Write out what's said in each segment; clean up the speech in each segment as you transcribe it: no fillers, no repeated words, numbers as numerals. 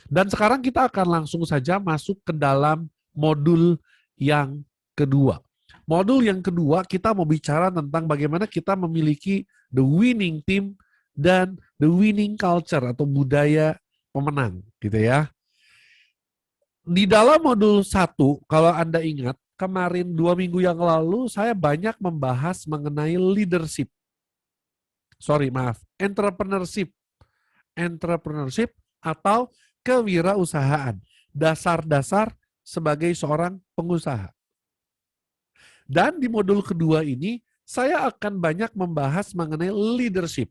Dan sekarang kita akan langsung saja masuk ke dalam modul yang kedua. Modul yang kedua kita mau bicara tentang bagaimana kita memiliki the winning team dan the winning culture atau budaya pemenang gitu ya. Di dalam modul 1, kalau Anda ingat, kemarin 2 minggu yang lalu saya banyak membahas mengenai leadership. Entrepreneurship. Entrepreneurship atau kewirausahaan. Dasar-dasar sebagai seorang pengusaha. Dan di modul kedua ini, saya akan banyak membahas mengenai leadership.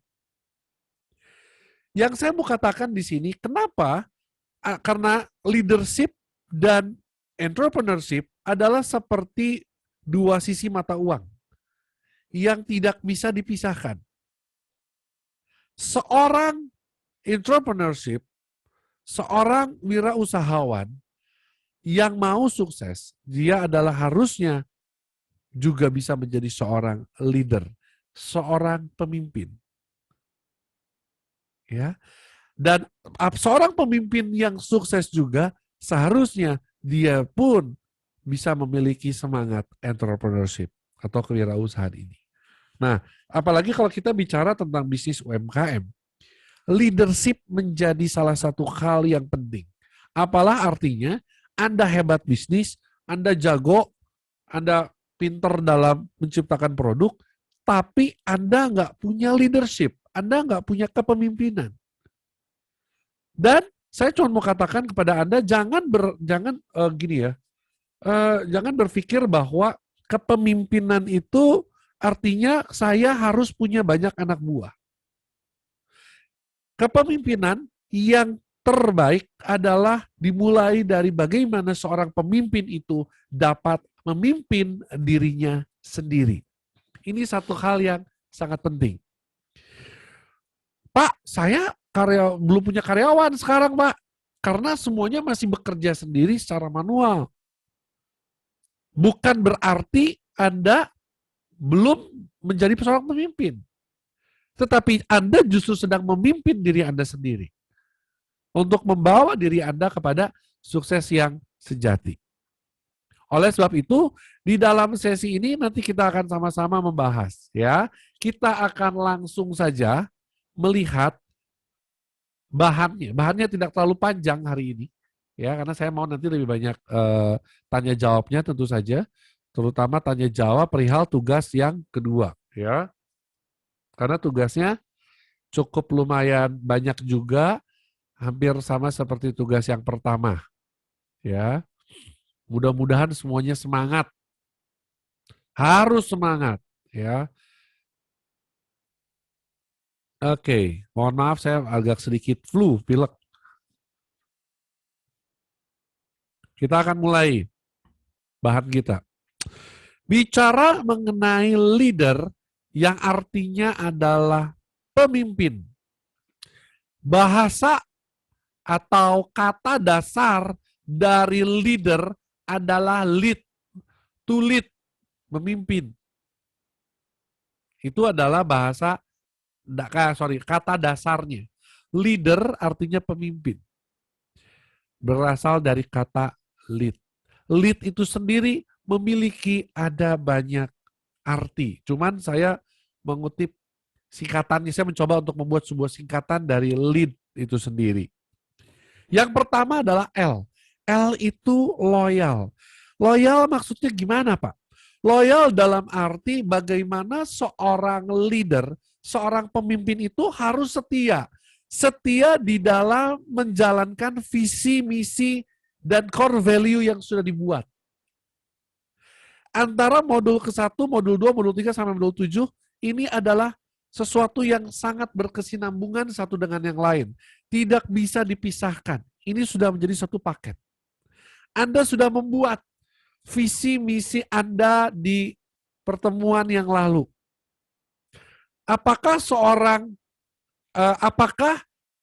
Yang saya mau katakan di sini, kenapa? Karena leadership dan entrepreneurship adalah seperti dua sisi mata uang yang tidak bisa dipisahkan. Seorang entrepreneurship, seorang wirausahawan yang mau sukses, dia adalah harusnya juga bisa menjadi seorang leader, seorang pemimpin. Ya. Dan seorang pemimpin yang sukses juga seharusnya dia pun bisa memiliki semangat entrepreneurship atau kewirausahaan ini. Nah, apalagi kalau kita bicara tentang bisnis UMKM, leadership menjadi salah satu hal yang penting. Apalah artinya Anda hebat bisnis, Anda jago, Anda pinter dalam menciptakan produk, tapi Anda nggak punya leadership, Anda nggak punya kepemimpinan. Dan saya cuma mau katakan kepada Anda, jangan berpikir bahwa kepemimpinan itu artinya saya harus punya banyak anak buah. Kepemimpinan yang terbaik adalah dimulai dari bagaimana seorang pemimpin itu dapat memimpin dirinya sendiri. Ini satu hal yang sangat penting. Pak, saya belum punya karyawan sekarang, Pak. Karena semuanya masih bekerja sendiri secara manual. Bukan berarti Anda belum menjadi seorang pemimpin. Tetapi Anda justru sedang memimpin diri Anda sendiri. Untuk membawa diri Anda kepada sukses yang sejati. Oleh sebab itu, di dalam sesi ini nanti kita akan sama-sama membahas. Ya, kita akan langsung saja melihat bahannya. Bahannya tidak terlalu panjang hari ini, ya, karena saya mau nanti lebih banyak tanya jawabnya tentu saja, terutama tanya jawab perihal tugas yang kedua, ya, karena tugasnya cukup lumayan banyak juga, hampir sama seperti tugas yang pertama, ya. Mudah-mudahan semuanya semangat, harus semangat, ya. Oke, mohon maaf saya agak sedikit flu, pilek. Kita akan mulai bahan kita. Bicara mengenai leader yang artinya adalah pemimpin. Bahasa atau kata dasar dari leader adalah lead, to lead, memimpin. Itu adalah kata dasarnya. Leader artinya pemimpin. Berasal dari kata lead. Lead itu sendiri memiliki ada banyak arti. Cuman saya mengutip singkatannya, saya mencoba untuk membuat sebuah singkatan dari lead itu sendiri. Yang pertama adalah L. L itu loyal. Loyal maksudnya gimana, Pak? Loyal dalam arti bagaimana seorang leader, seorang pemimpin itu harus setia. Setia di dalam menjalankan visi, misi, dan core value yang sudah dibuat. Antara modul ke-1, modul 2, modul 3, sampai modul 7, ini adalah sesuatu yang sangat berkesinambungan satu dengan yang lain. Tidak bisa dipisahkan. Ini sudah menjadi satu paket. Anda sudah membuat visi misi Anda di pertemuan yang lalu. Apakah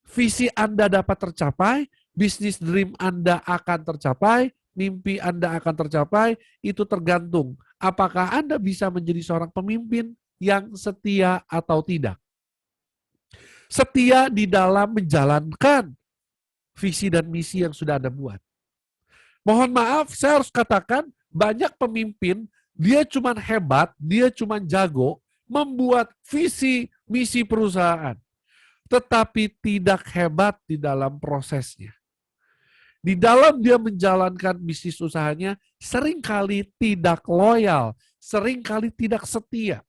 visi Anda dapat tercapai, bisnis dream Anda akan tercapai, mimpi Anda akan tercapai, itu tergantung apakah Anda bisa menjadi seorang pemimpin yang setia atau tidak. Setia di dalam menjalankan visi dan misi yang sudah Anda buat. Mohon maaf, saya harus katakan banyak pemimpin, dia cuma hebat, dia cuma jago membuat visi misi perusahaan, tetapi tidak hebat di dalam prosesnya. Di dalam dia menjalankan bisnis usahanya, seringkali tidak loyal, seringkali tidak setia.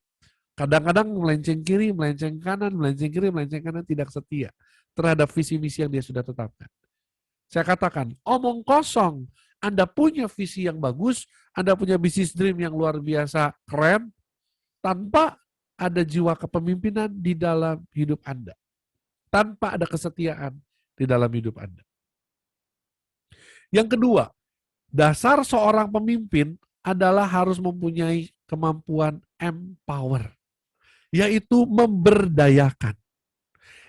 Kadang-kadang melenceng kiri, melenceng kanan, melenceng kiri, melenceng kanan, tidak setia terhadap visi misi yang dia sudah tetapkan. Saya katakan, omong kosong. Anda punya visi yang bagus, Anda punya bisnis dream yang luar biasa keren, tanpa ada jiwa kepemimpinan di dalam hidup Anda. Tanpa ada kesetiaan di dalam hidup Anda. Yang kedua, dasar seorang pemimpin adalah harus mempunyai kemampuan empower, yaitu memberdayakan.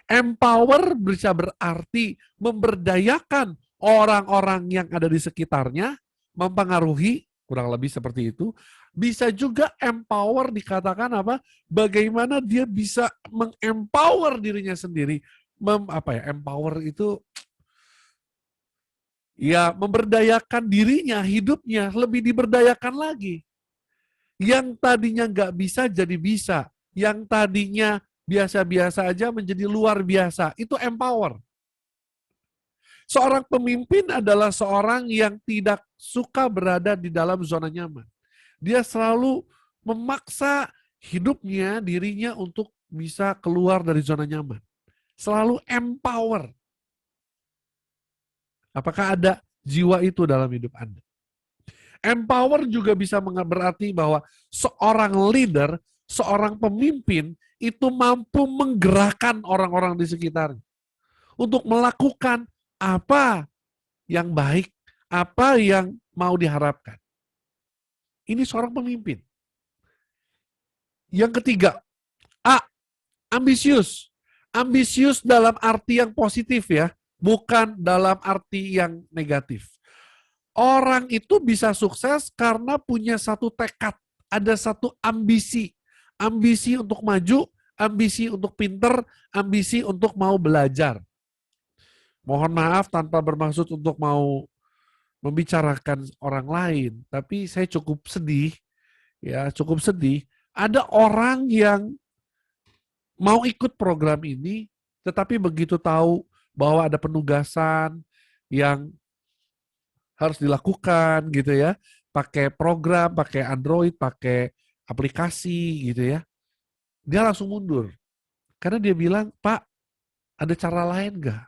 Empower bisa berarti memberdayakan orang-orang yang ada di sekitarnya, mempengaruhi, kurang lebih seperti itu. Bisa juga empower dikatakan apa? Bagaimana dia bisa mengempower dirinya sendiri. Empower itu ya memberdayakan dirinya, hidupnya lebih diberdayakan lagi. Yang tadinya nggak bisa jadi bisa. Yang tadinya biasa-biasa aja menjadi luar biasa. Itu empower. Seorang pemimpin adalah seorang yang tidak suka berada di dalam zona nyaman. Dia selalu memaksa hidupnya, dirinya untuk bisa keluar dari zona nyaman. Selalu empower. Apakah ada jiwa itu dalam hidup Anda? Empower juga bisa berarti bahwa seorang leader, seorang pemimpin itu mampu menggerakkan orang-orang di sekitarnya untuk melakukan apa yang baik, apa yang mau diharapkan. Ini seorang pemimpin. Yang ketiga, ambisius. Ambisius dalam arti yang positif ya, bukan dalam arti yang negatif. Orang itu bisa sukses karena punya satu tekad, ada satu ambisi. Ambisi untuk maju, ambisi untuk pinter, ambisi untuk mau belajar. Mohon maaf tanpa bermaksud untuk mau membicarakan orang lain, tapi saya cukup sedih, ya cukup sedih. Ada orang yang mau ikut program ini, tetapi begitu tahu bahwa ada penugasan yang harus dilakukan gitu ya, pakai program, pakai Android, pakai aplikasi gitu ya, dia langsung mundur. Karena dia bilang, Pak, ada cara lain nggak?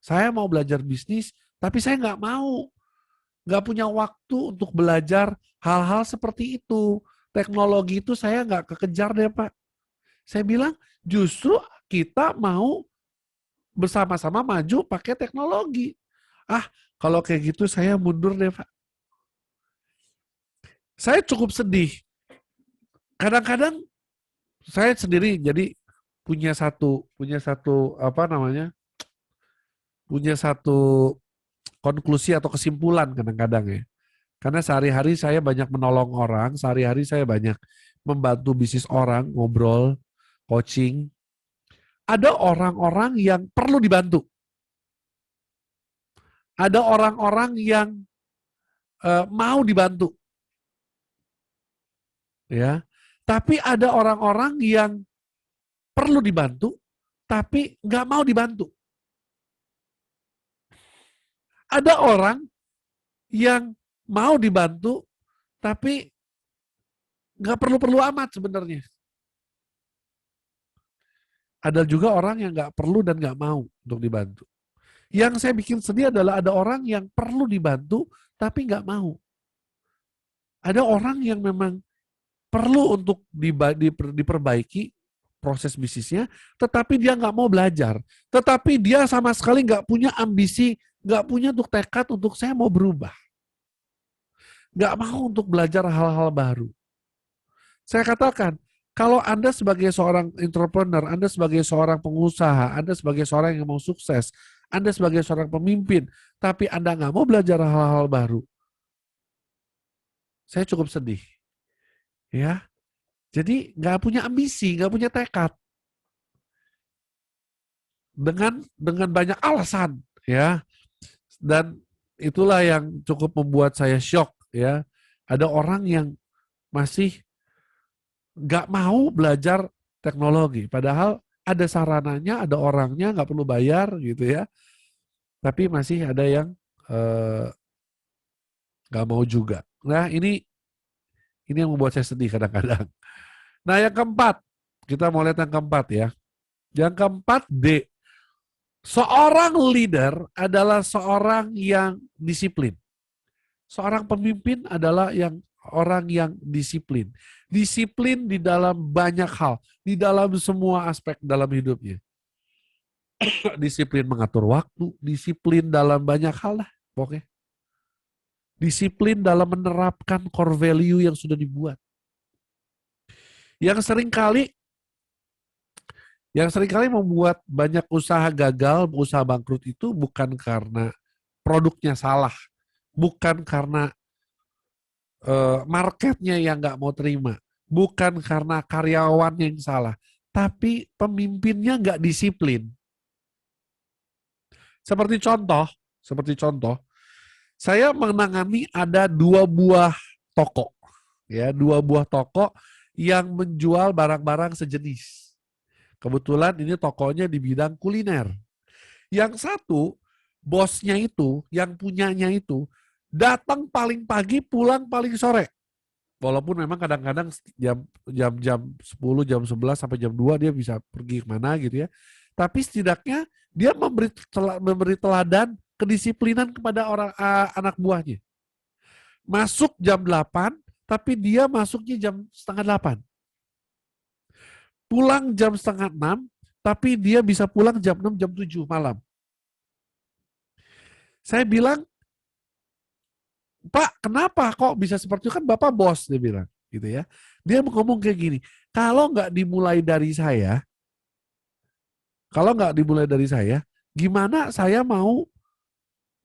Saya mau belajar bisnis, tapi saya nggak punya waktu untuk belajar hal-hal seperti itu. Teknologi itu saya nggak kekejar deh, Pak. Saya bilang, justru kita mau bersama-sama maju pakai teknologi. Kalau kayak gitu saya mundur deh, Pak. Saya cukup sedih. Kadang-kadang saya sendiri jadi punya satu punya satu konklusi atau kesimpulan kadang-kadang ya. Karena sehari-hari saya banyak menolong orang, sehari-hari saya banyak membantu bisnis orang, ngobrol, coaching. Ada orang-orang yang perlu dibantu. Ada orang-orang yang mau dibantu. Ya. Tapi ada orang-orang yang perlu dibantu, tapi nggak mau dibantu. Ada orang yang mau dibantu, tapi nggak perlu-perlu amat sebenarnya. Ada juga orang yang nggak perlu dan nggak mau untuk dibantu. Yang saya bikin sedih adalah ada orang yang perlu dibantu, tapi nggak mau. Ada orang yang memang perlu untuk diperbaiki proses bisnisnya, tetapi dia nggak mau belajar. Tetapi dia sama sekali nggak punya ambisi, nggak punya untuk tekad untuk saya mau berubah. Nggak mau untuk belajar hal-hal baru. Saya katakan, kalau Anda sebagai seorang entrepreneur, Anda sebagai seorang pengusaha, Anda sebagai seorang yang mau sukses, Anda sebagai seorang pemimpin, tapi Anda nggak mau belajar hal-hal baru, saya cukup sedih. Ya, jadi nggak punya ambisi, nggak punya tekad. Dengan banyak alasan, ya. Dan itulah yang cukup membuat saya shock ya. Ada orang yang masih nggak mau belajar teknologi. Padahal ada sarananya, ada orangnya, nggak perlu bayar gitu ya. Tapi masih ada yang nggak mau juga. Nah ini yang membuat saya sedih kadang-kadang. Nah yang keempat, kita mau lihat yang keempat ya. Yang keempat D, seorang leader adalah seorang yang disiplin. Seorang pemimpin adalah orang yang disiplin. Disiplin di dalam banyak hal, di dalam semua aspek dalam hidupnya. Disiplin mengatur waktu, disiplin dalam banyak hal lah, pokoknya. Disiplin dalam menerapkan core value yang sudah dibuat. Yang seringkali membuat banyak usaha gagal, usaha bangkrut itu bukan karena produknya salah, bukan karena marketnya yang nggak mau terima, bukan karena karyawannya yang salah, tapi pemimpinnya nggak disiplin. Seperti contoh, saya menangani ada dua buah toko yang menjual barang-barang sejenis. Kebetulan ini tokonya di bidang kuliner. Yang satu, bosnya itu, yang punyanya itu, datang paling pagi, pulang paling sore. Walaupun memang kadang-kadang jam 10, jam 11 sampai jam 2 dia bisa pergi kemana gitu ya. Tapi setidaknya dia memberi teladan kedisiplinan kepada anak buahnya. Masuk jam 8, tapi dia masuknya jam setengah 8. Pulang jam setengah 6, tapi dia bisa pulang jam 6, jam 7 malam. Saya bilang, Pak, kenapa kok bisa seperti itu? Kan Bapak bos, dia bilang. Gitu ya. Dia ngomong kayak gini, kalau nggak dimulai dari saya, gimana saya mau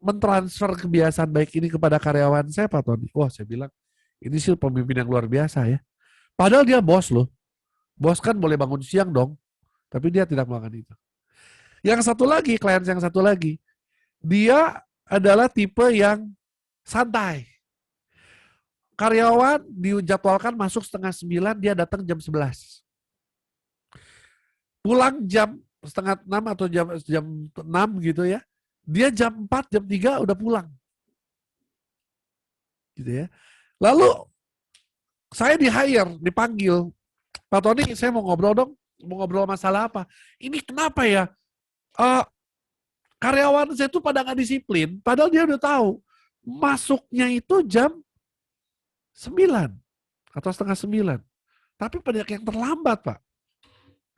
mentransfer kebiasaan baik ini kepada karyawan saya, Pak Tony? Wah, saya bilang, ini sih pemimpin yang luar biasa ya. Padahal dia bos loh. Bos kan boleh bangun siang dong, tapi dia tidak melakukan itu. Yang satu lagi, klien yang satu lagi, dia adalah tipe yang santai. Karyawan dijadwalkan masuk setengah 9, dia datang jam 11. Pulang jam setengah 6 atau jam 6 gitu ya. Dia jam 4, jam 3 udah pulang. Gitu ya. Lalu saya dipanggil. Pak Tony, saya mau ngobrol dong. Mau ngobrol masalah apa? Ini kenapa ya? Karyawan saya itu pada nggak disiplin, padahal dia udah tahu. Masuknya itu jam 9 atau setengah 9. Tapi banyak yang terlambat, Pak.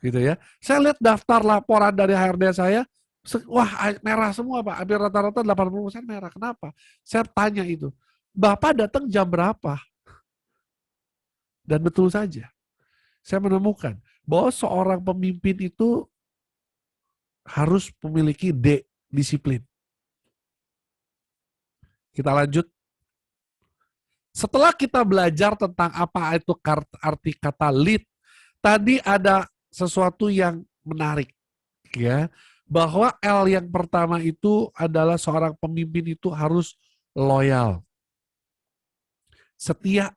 Gitu ya. Saya lihat daftar laporan dari HRD saya, wah merah semua, Pak. Hampir rata-rata 80% merah. Kenapa? Saya tanya itu. Bapak datang jam berapa? Dan betul saja. Saya menemukan bahwa seorang pemimpin itu harus memiliki disiplin. Kita lanjut. Setelah kita belajar tentang apa itu arti kata lead, tadi ada sesuatu yang menarik, ya, bahwa L yang pertama itu adalah seorang pemimpin itu harus loyal, setia,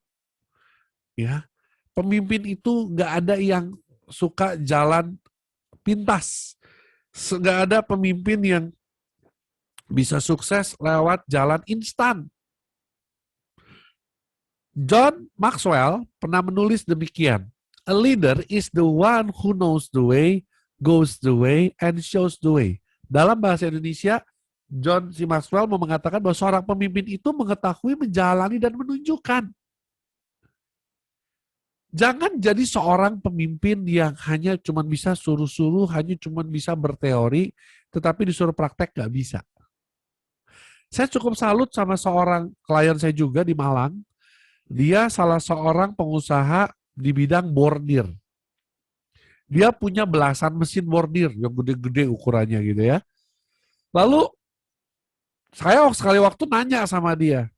ya. Pemimpin itu nggak ada yang suka jalan pintas, nggak ada pemimpin yang bisa sukses lewat jalan instan. John Maxwell pernah menulis demikian. A leader is the one who knows the way, goes the way, and shows the way. Dalam bahasa Indonesia, John C. Maxwell mengatakan bahwa seorang pemimpin itu mengetahui, menjalani, dan menunjukkan. Jangan jadi seorang pemimpin yang hanya cuma bisa suruh-suruh, hanya cuma bisa berteori, tetapi disuruh praktek nggak bisa. Saya cukup salut sama seorang klien saya juga di Malang. Dia salah seorang pengusaha di bidang bordir. Dia punya belasan mesin bordir yang gede-gede ukurannya gitu ya. Lalu saya sekali waktu nanya sama dia.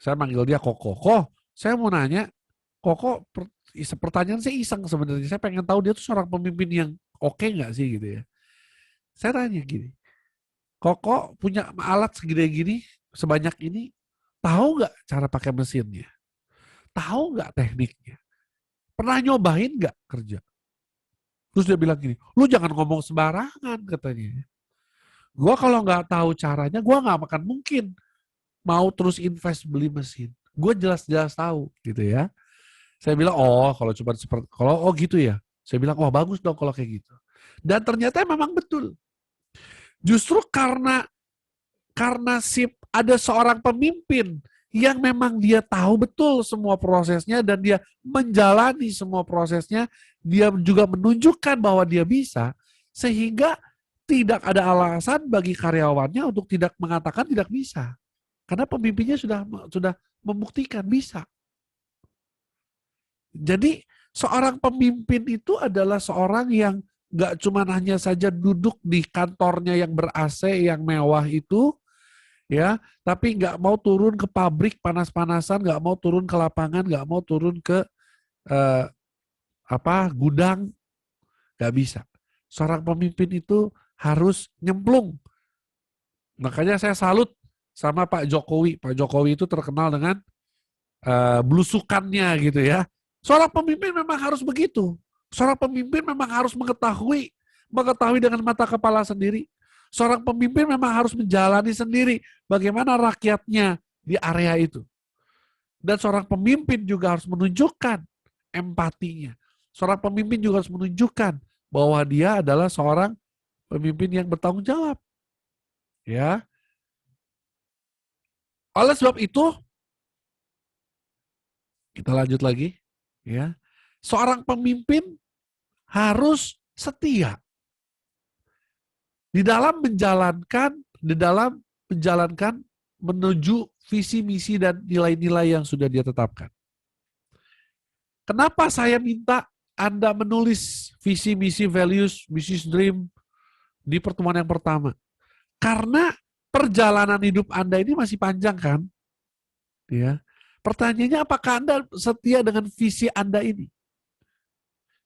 Saya manggil dia Koko. Saya mau nanya, Koko, pertanyaan saya iseng sebenarnya. Saya pengen tahu dia tuh seorang pemimpin yang oke nggak sih gitu ya. Saya tanya gini, Koko punya alat segede gini, sebanyak ini, tahu nggak cara pakai mesinnya? Tahu nggak tekniknya? Pernah nyobain nggak kerja? Terus dia bilang gini, lu jangan ngomong sembarangan katanya. Gua kalau nggak tahu caranya, gua nggak akan mungkin mau terus invest beli mesin. Gue jelas-jelas tahu gitu ya. Saya bilang, oh kalau cuma seperti, kalau oh gitu ya. Saya bilang, oh bagus dong kalau kayak gitu. Dan ternyata memang betul. Justru karena ada seorang pemimpin yang memang dia tahu betul semua prosesnya dan dia menjalani semua prosesnya, dia juga menunjukkan bahwa dia bisa, sehingga tidak ada alasan bagi karyawannya untuk tidak mengatakan tidak bisa. Karena pemimpinnya sudah membuktikan bisa. Jadi seorang pemimpin itu adalah seorang yang nggak cuma hanya saja duduk di kantornya yang ber-AC yang mewah itu, ya, tapi nggak mau turun ke pabrik panas-panasan, nggak mau turun ke lapangan, nggak mau turun ke eh, gudang, nggak bisa. Seorang pemimpin itu harus nyemplung. Makanya saya salut sama Pak Jokowi. Pak Jokowi itu terkenal dengan belusukannya gitu ya. Seorang pemimpin memang harus begitu. Seorang pemimpin memang harus mengetahui dengan mata kepala sendiri. Seorang pemimpin memang harus menjalani sendiri bagaimana rakyatnya di area itu. Dan seorang pemimpin juga harus menunjukkan empatinya. Seorang pemimpin juga harus menunjukkan bahwa dia adalah seorang pemimpin yang bertanggung jawab. Ya. Oleh sebab itu, kita lanjut lagi, ya. Seorang pemimpin harus setia di dalam menjalankan menuju visi misi dan nilai-nilai yang sudah dia tetapkan. Kenapa saya minta Anda menulis visi misi values business dream di pertemuan yang pertama? Karena perjalanan hidup Anda ini masih panjang kan? Ya. Pertanyaannya, apakah Anda setia dengan visi Anda ini?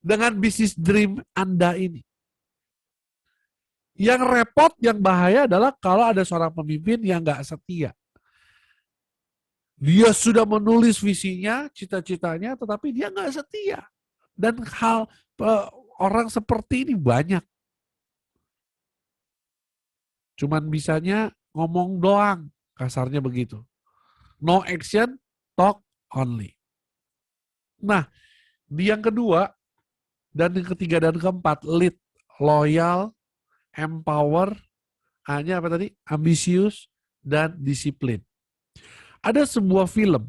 Dengan business dream Anda ini? Yang repot, yang bahaya adalah kalau ada seorang pemimpin yang nggak setia. Dia sudah menulis visinya, cita-citanya, tetapi dia nggak setia. Dan orang seperti ini banyak. Cuman bisanya ngomong doang, kasarnya begitu. No action, talk only. Nah, di yang kedua, dan yang ketiga dan keempat, lead, loyal, empower, hanya apa tadi? Ambisius, dan disiplin. Ada sebuah film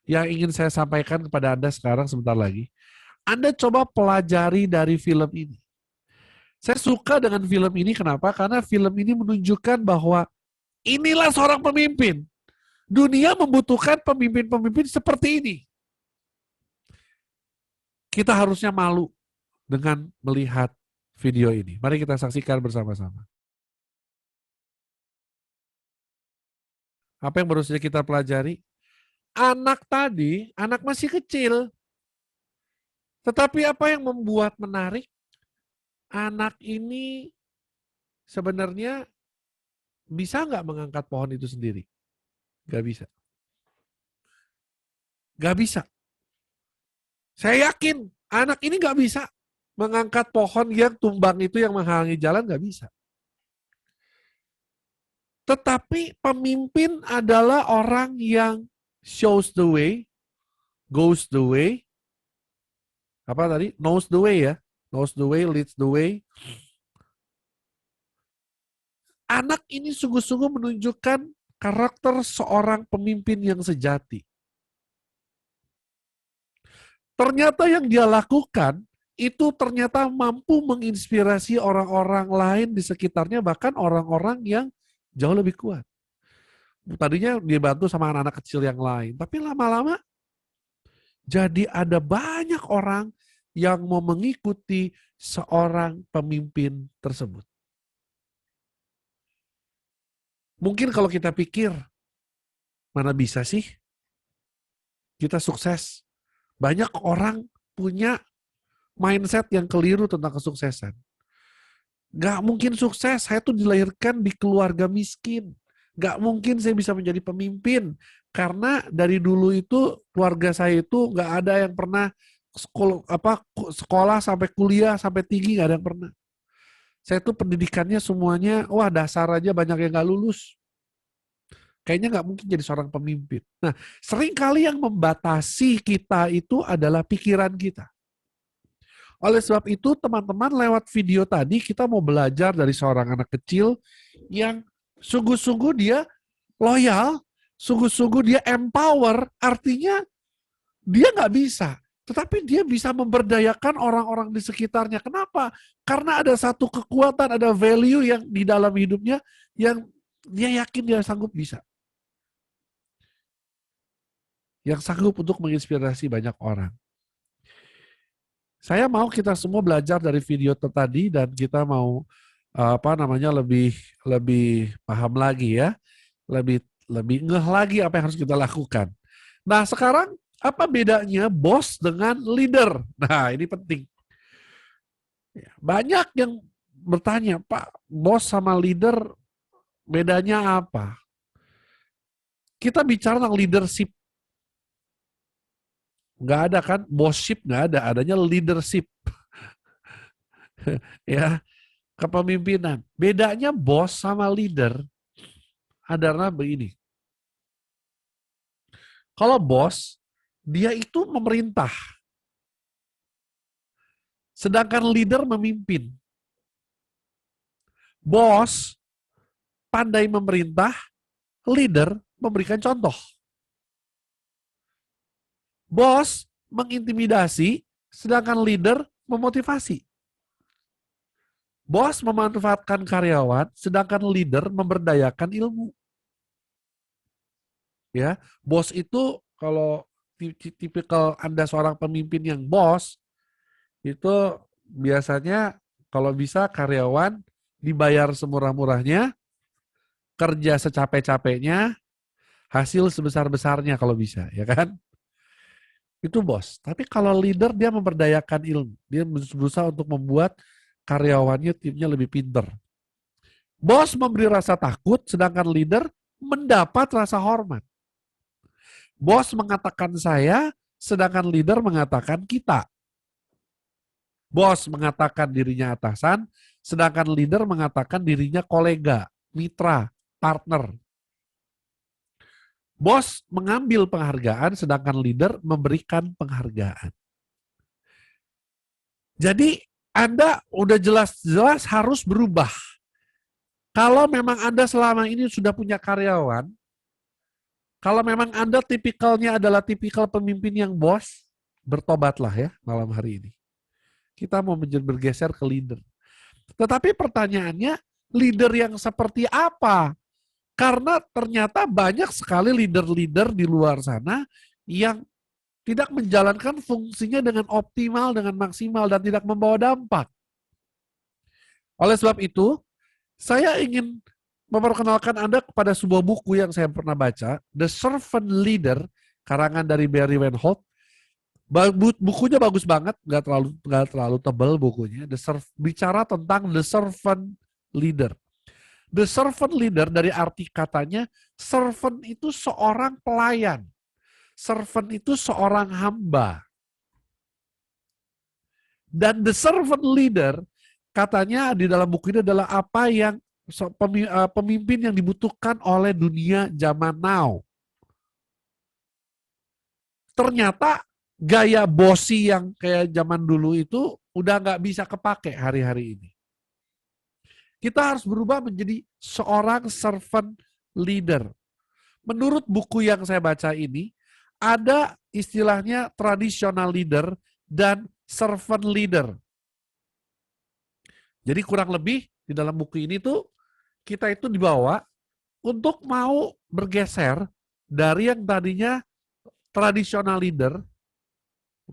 yang ingin saya sampaikan kepada Anda sekarang sebentar lagi. Anda coba pelajari dari film ini. Saya suka dengan film ini, kenapa? Karena film ini menunjukkan bahwa inilah seorang pemimpin. Dunia membutuhkan pemimpin-pemimpin seperti ini. Kita harusnya malu dengan melihat video ini. Mari kita saksikan bersama-sama. Apa yang baru saja kita pelajari? Anak tadi, anak masih kecil. Tetapi apa yang membuat menarik? Anak ini sebenarnya bisa nggak mengangkat pohon itu sendiri? Nggak bisa. Nggak bisa. Saya yakin anak ini nggak bisa mengangkat pohon yang tumbang itu yang menghalangi jalan, nggak bisa. Tetapi pemimpin adalah orang yang shows the way, goes the way, apa tadi? Knows the way ya. Knows the way, leads the way. Anak ini sungguh-sungguh menunjukkan karakter seorang pemimpin yang sejati. Ternyata yang dia lakukan itu ternyata mampu menginspirasi orang-orang lain di sekitarnya, bahkan orang-orang yang jauh lebih kuat. Tadinya dibantu sama anak-anak kecil yang lain, tapi lama-lama jadi ada banyak orang yang mau mengikuti seorang pemimpin tersebut. Mungkin kalau kita pikir, mana bisa sih kita sukses? Banyak orang punya mindset yang keliru tentang kesuksesan. Nggak mungkin sukses, saya tuh dilahirkan di keluarga miskin. Nggak mungkin saya bisa menjadi pemimpin. Karena dari dulu itu keluarga saya itu nggak ada yang pernah sekolah sampai kuliah sampai tinggi, nggak ada yang pernah. Saya tuh pendidikannya semuanya, wah dasar aja banyak yang nggak lulus. Kayaknya nggak mungkin jadi seorang pemimpin. Nah, seringkali yang membatasi kita itu adalah pikiran kita. Oleh sebab itu, teman-teman, lewat video tadi kita mau belajar dari seorang anak kecil yang sungguh-sungguh dia loyal, sungguh-sungguh dia empower, artinya dia nggak bisa. Tetapi dia bisa memberdayakan orang-orang di sekitarnya. Kenapa? Karena ada satu kekuatan, ada value yang di dalam hidupnya yang dia yakin dia sanggup bisa. Yang sanggup untuk menginspirasi banyak orang. Saya mau kita semua belajar dari video tadi dan kita mau lebih lebih paham lagi ya, lebih lebih ngeh lagi apa yang harus kita lakukan. Nah, sekarang apa bedanya bos dengan leader? Nah, ini penting. Banyak yang bertanya, Pak, bos sama leader bedanya apa? Kita bicara tentang leadership. Nggak ada kan, bossship nggak ada, adanya leadership. Ya, kepemimpinan. Bedanya bos sama leader adalah begini. Kalau bos, dia itu memerintah. Sedangkan leader memimpin. Bos pandai memerintah, leader memberikan contoh. Bos mengintimidasi, sedangkan leader memotivasi. Bos memanfaatkan karyawan, sedangkan leader memberdayakan ilmu. Ya, bos itu kalau tipikal Anda seorang pemimpin yang bos, itu biasanya kalau bisa karyawan dibayar semurah-murahnya, kerja secapek-capeknya, hasil sebesar-besarnya kalau bisa, ya kan? Itu bos. Tapi kalau leader dia memberdayakan ilmu, dia berusaha untuk membuat karyawannya timnya lebih pinter. Bos memberi rasa takut, sedangkan leader mendapat rasa hormat. Bos mengatakan saya, sedangkan leader mengatakan kita. Bos mengatakan dirinya atasan, sedangkan leader mengatakan dirinya kolega, mitra, partner. Bos mengambil penghargaan, sedangkan leader memberikan penghargaan. Jadi Anda udah jelas-jelas harus berubah. Kalau memang Anda selama ini sudah punya karyawan, kalau memang Anda tipikalnya adalah tipikal pemimpin yang bos, bertobatlah ya malam hari ini. Kita mau bergeser ke leader. Tetapi pertanyaannya, leader yang seperti apa? Karena ternyata banyak sekali leader-leader di luar sana yang tidak menjalankan fungsinya dengan optimal, dengan maksimal, dan tidak membawa dampak. Oleh sebab itu, saya ingin memperkenalkan Anda kepada sebuah buku yang saya pernah baca, The Servant Leader, karangan dari Barry Van Holt. Bukunya bagus banget, nggak terlalu tebal bukunya. Bicara tentang The Servant Leader. The servant leader dari arti katanya, servant itu seorang pelayan. Servant itu seorang hamba. Dan the servant leader katanya di dalam buku ini adalah apa yang pemimpin yang dibutuhkan oleh dunia zaman now. Ternyata gaya bossy yang kayak zaman dulu itu udah nggak bisa kepake hari-hari ini. Kita harus berubah menjadi seorang servant leader. Menurut buku yang saya baca ini, ada istilahnya traditional leader dan servant leader. Jadi kurang lebih di dalam buku ini tuh kita itu dibawa untuk mau bergeser dari yang tadinya traditional leader,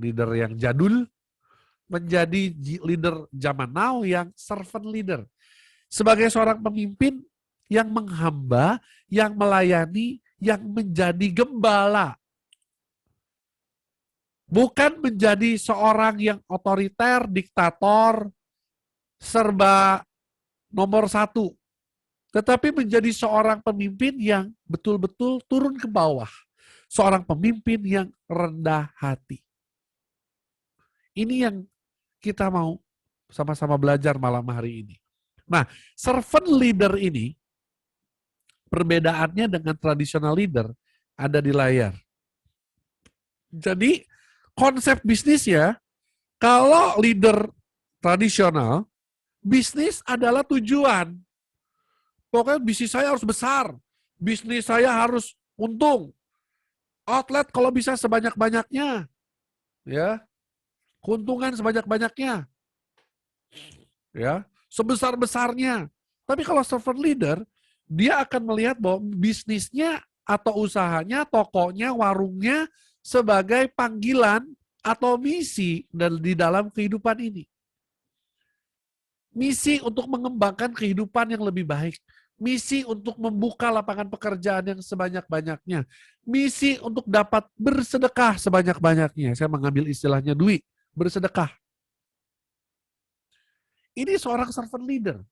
leader yang jadul, menjadi leader zaman now yang servant leader. Sebagai seorang pemimpin yang menghamba, yang melayani, yang menjadi gembala. Bukan menjadi seorang yang otoriter, diktator, serba nomor satu, tetapi menjadi seorang pemimpin yang betul-betul turun ke bawah. Seorang pemimpin yang rendah hati. Ini yang kita mau sama-sama belajar malam hari ini. Nah, servant leader ini, perbedaannya dengan traditional leader ada di layar. Jadi, konsep bisnisnya, kalau leader tradisional, bisnis adalah tujuan. Pokoknya bisnis saya harus besar, bisnis saya harus untung, outlet kalau bisa sebanyak-banyaknya, ya, keuntungan sebanyak-banyaknya, ya, sebesar-besarnya. Tapi kalau servant leader, dia akan melihat bahwa bisnisnya atau usahanya, tokonya, warungnya sebagai panggilan atau misi di dalam kehidupan ini. Misi untuk mengembangkan kehidupan yang lebih baik. Misi untuk membuka lapangan pekerjaan yang sebanyak-banyaknya. Misi untuk dapat bersedekah sebanyak-banyaknya. Saya mengambil istilahnya duit, bersedekah. Ini seorang servant leader.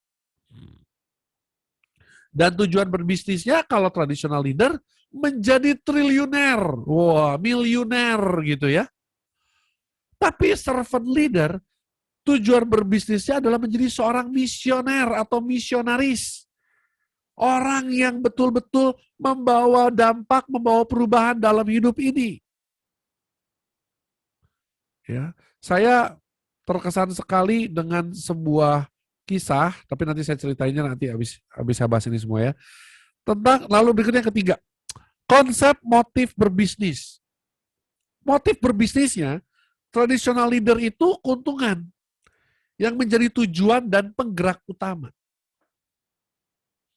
Dan tujuan berbisnisnya kalau tradisional leader menjadi triliuner. Wah, miliuner gitu ya. Tapi servant leader tujuan berbisnisnya adalah menjadi seorang misioner atau misionaris. Orang yang betul-betul membawa dampak, membawa perubahan dalam hidup ini. Ya, saya terkesan sekali dengan sebuah kisah, tapi nanti saya ceritainnya nanti habis saya bahas ini semua ya. Tentang lalu berikutnya yang ketiga, konsep motif berbisnis. Motif berbisnisnya, tradisional leader itu keuntungan yang menjadi tujuan dan penggerak utama.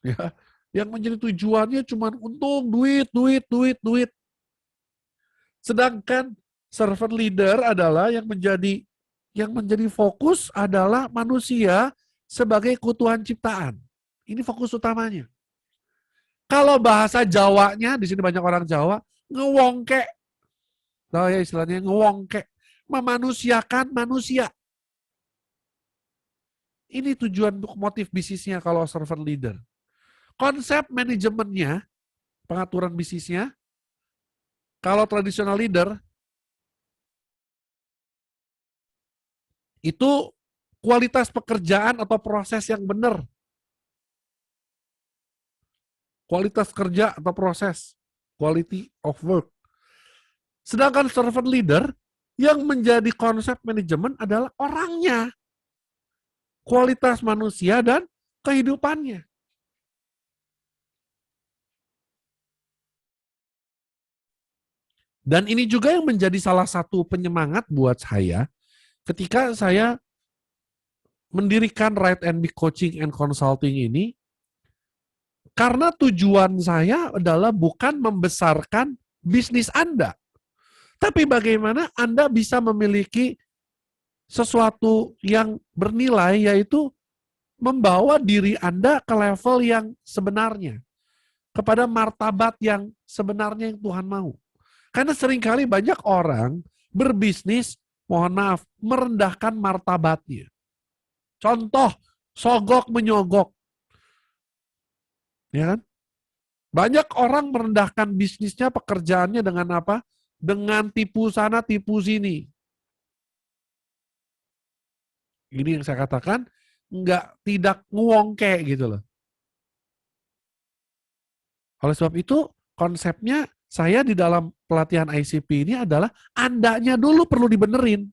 Ya, yang menjadi tujuannya cuma untung, duit. Sedangkan servant leader adalah yang menjadi fokus adalah manusia sebagai kebutuhan ciptaan. Ini fokus utamanya. Kalau bahasa Jawanya, di sini banyak orang Jawa, ngewongke. Tahu ya istilahnya ngewongke, memanusiakan manusia. Ini tujuan untuk motif bisnisnya kalau servant leader. Konsep manajemennya, pengaturan bisnisnya, kalau tradisional leader, itu kualitas pekerjaan atau proses yang benar. Kualitas kerja atau proses. Quality of work. Sedangkan servant leader, yang menjadi konsep manajemen adalah orangnya. Kualitas manusia dan kehidupannya. Dan ini juga yang menjadi salah satu penyemangat buat saya ketika saya mendirikan Right and Big Coaching and Consulting ini, karena tujuan saya adalah bukan membesarkan bisnis Anda, tapi bagaimana Anda bisa memiliki sesuatu yang bernilai, yaitu membawa diri Anda ke level yang sebenarnya, kepada martabat yang sebenarnya yang Tuhan mau. Karena seringkali banyak orang berbisnis, mohon maaf, merendahkan martabatnya. Contoh, sogok menyogok. Ya kan? Banyak orang merendahkan bisnisnya, pekerjaannya dengan apa? Dengan tipu sana, tipu sini. Ini yang saya katakan, tidak ngewongke gitu loh. Oleh sebab itu, konsepnya saya di dalam pelatihan ICP ini adalah Andanya dulu perlu dibenerin.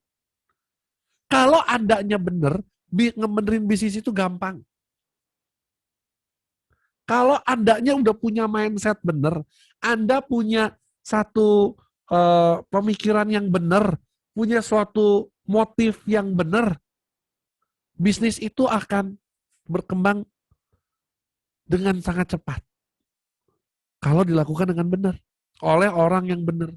Kalau Andanya bener, ngebenerin bisnis itu gampang. Kalau Andanya udah punya mindset bener, Anda punya satu pemikiran yang benar, punya suatu motif yang benar, bisnis itu akan berkembang dengan sangat cepat. Kalau dilakukan dengan benar, oleh orang yang benar.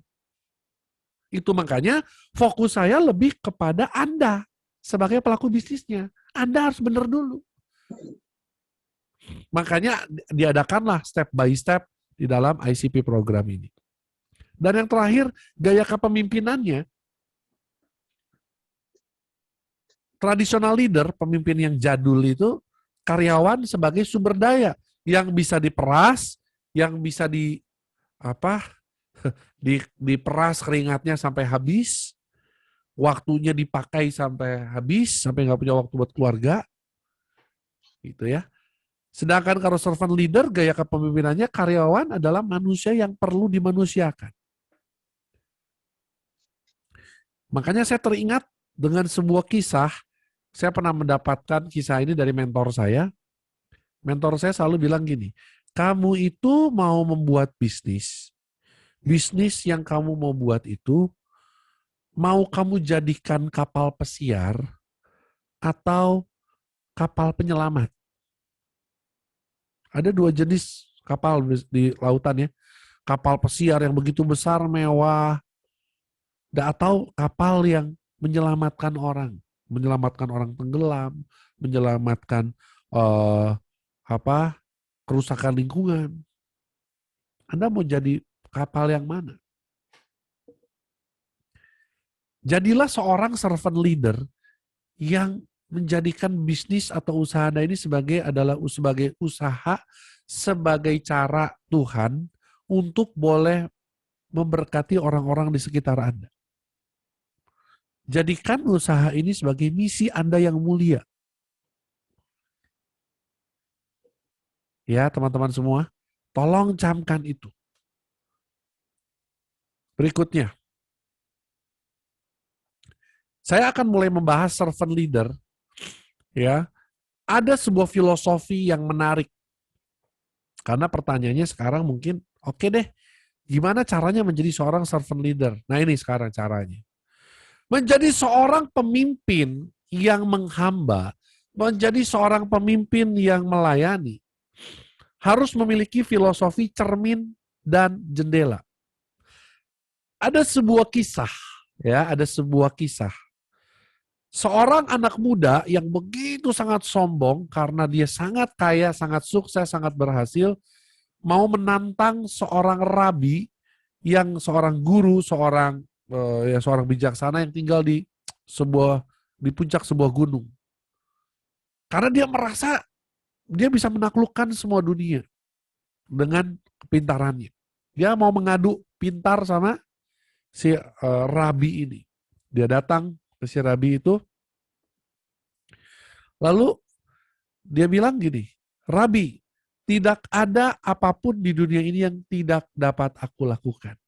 Itu makanya fokus saya lebih kepada Anda sebagai pelaku bisnisnya. Anda harus benar dulu. Makanya diadakanlah step by step di dalam ICP program ini. Dan yang terakhir, gaya kepemimpinannya, tradisional leader, pemimpin yang jadul itu karyawan sebagai sumber daya yang bisa diperas, yang bisa diperas keringatnya sampai habis, waktunya dipakai sampai habis, sampai nggak punya waktu buat keluarga, gitu ya. Sedangkan kalau servant leader, gaya kepemimpinannya karyawan adalah manusia yang perlu dimanusiakan. Makanya saya teringat dengan sebuah kisah, saya pernah mendapatkan kisah ini dari mentor saya. Mentor saya selalu bilang gini, kamu itu mau membuat bisnis, bisnis yang kamu mau buat itu, mau kamu jadikan kapal pesiar atau kapal penyelamat. Ada dua jenis kapal di lautan ya. Kapal pesiar yang begitu besar, mewah, atau kapal yang menyelamatkan orang tenggelam, menyelamatkan eh, kerusakan lingkungan. Anda mau jadi kapal yang mana? Jadilah seorang servant leader yang menjadikan bisnis atau usaha Anda ini sebagai usaha, sebagai cara Tuhan untuk boleh memberkati orang-orang di sekitar Anda. Jadikan usaha ini sebagai misi Anda yang mulia. Ya, teman-teman semua, tolong camkan itu. Berikutnya, saya akan mulai membahas servant leader. Ya, ada sebuah filosofi yang menarik. Karena pertanyaannya sekarang mungkin, oke deh, gimana caranya menjadi seorang servant leader? Nah ini sekarang caranya. Menjadi seorang pemimpin yang menghamba, menjadi seorang pemimpin yang melayani, harus memiliki filosofi cermin dan jendela. Ada sebuah kisah, ya, ada sebuah kisah. Seorang anak muda yang begitu sangat sombong karena dia sangat kaya, sangat sukses, sangat berhasil, mau menantang seorang rabi yang seorang guru, seorang bijaksana yang tinggal di puncak sebuah gunung. Karena dia merasa dia bisa menaklukkan semua dunia dengan kepintarannya. Dia mau mengadu pintar sama si rabi ini. Dia datang ke si rabi itu, lalu dia bilang gini, Rabi, tidak ada apapun di dunia ini yang tidak dapat aku lakukan.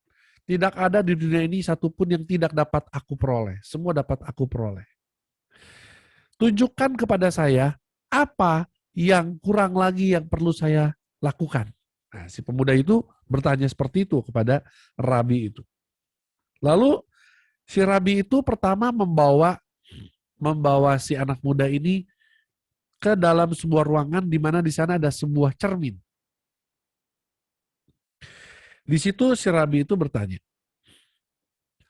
Tidak ada di dunia ini satupun yang tidak dapat aku peroleh. Semua dapat aku peroleh. Tunjukkan kepada saya apa yang kurang lagi yang perlu saya lakukan. Nah, si pemuda itu bertanya seperti itu kepada Rabi itu. Lalu si Rabi itu pertama membawa si anak muda ini ke dalam sebuah ruangan di mana di sana ada sebuah cermin. Di situ si Rabi itu bertanya,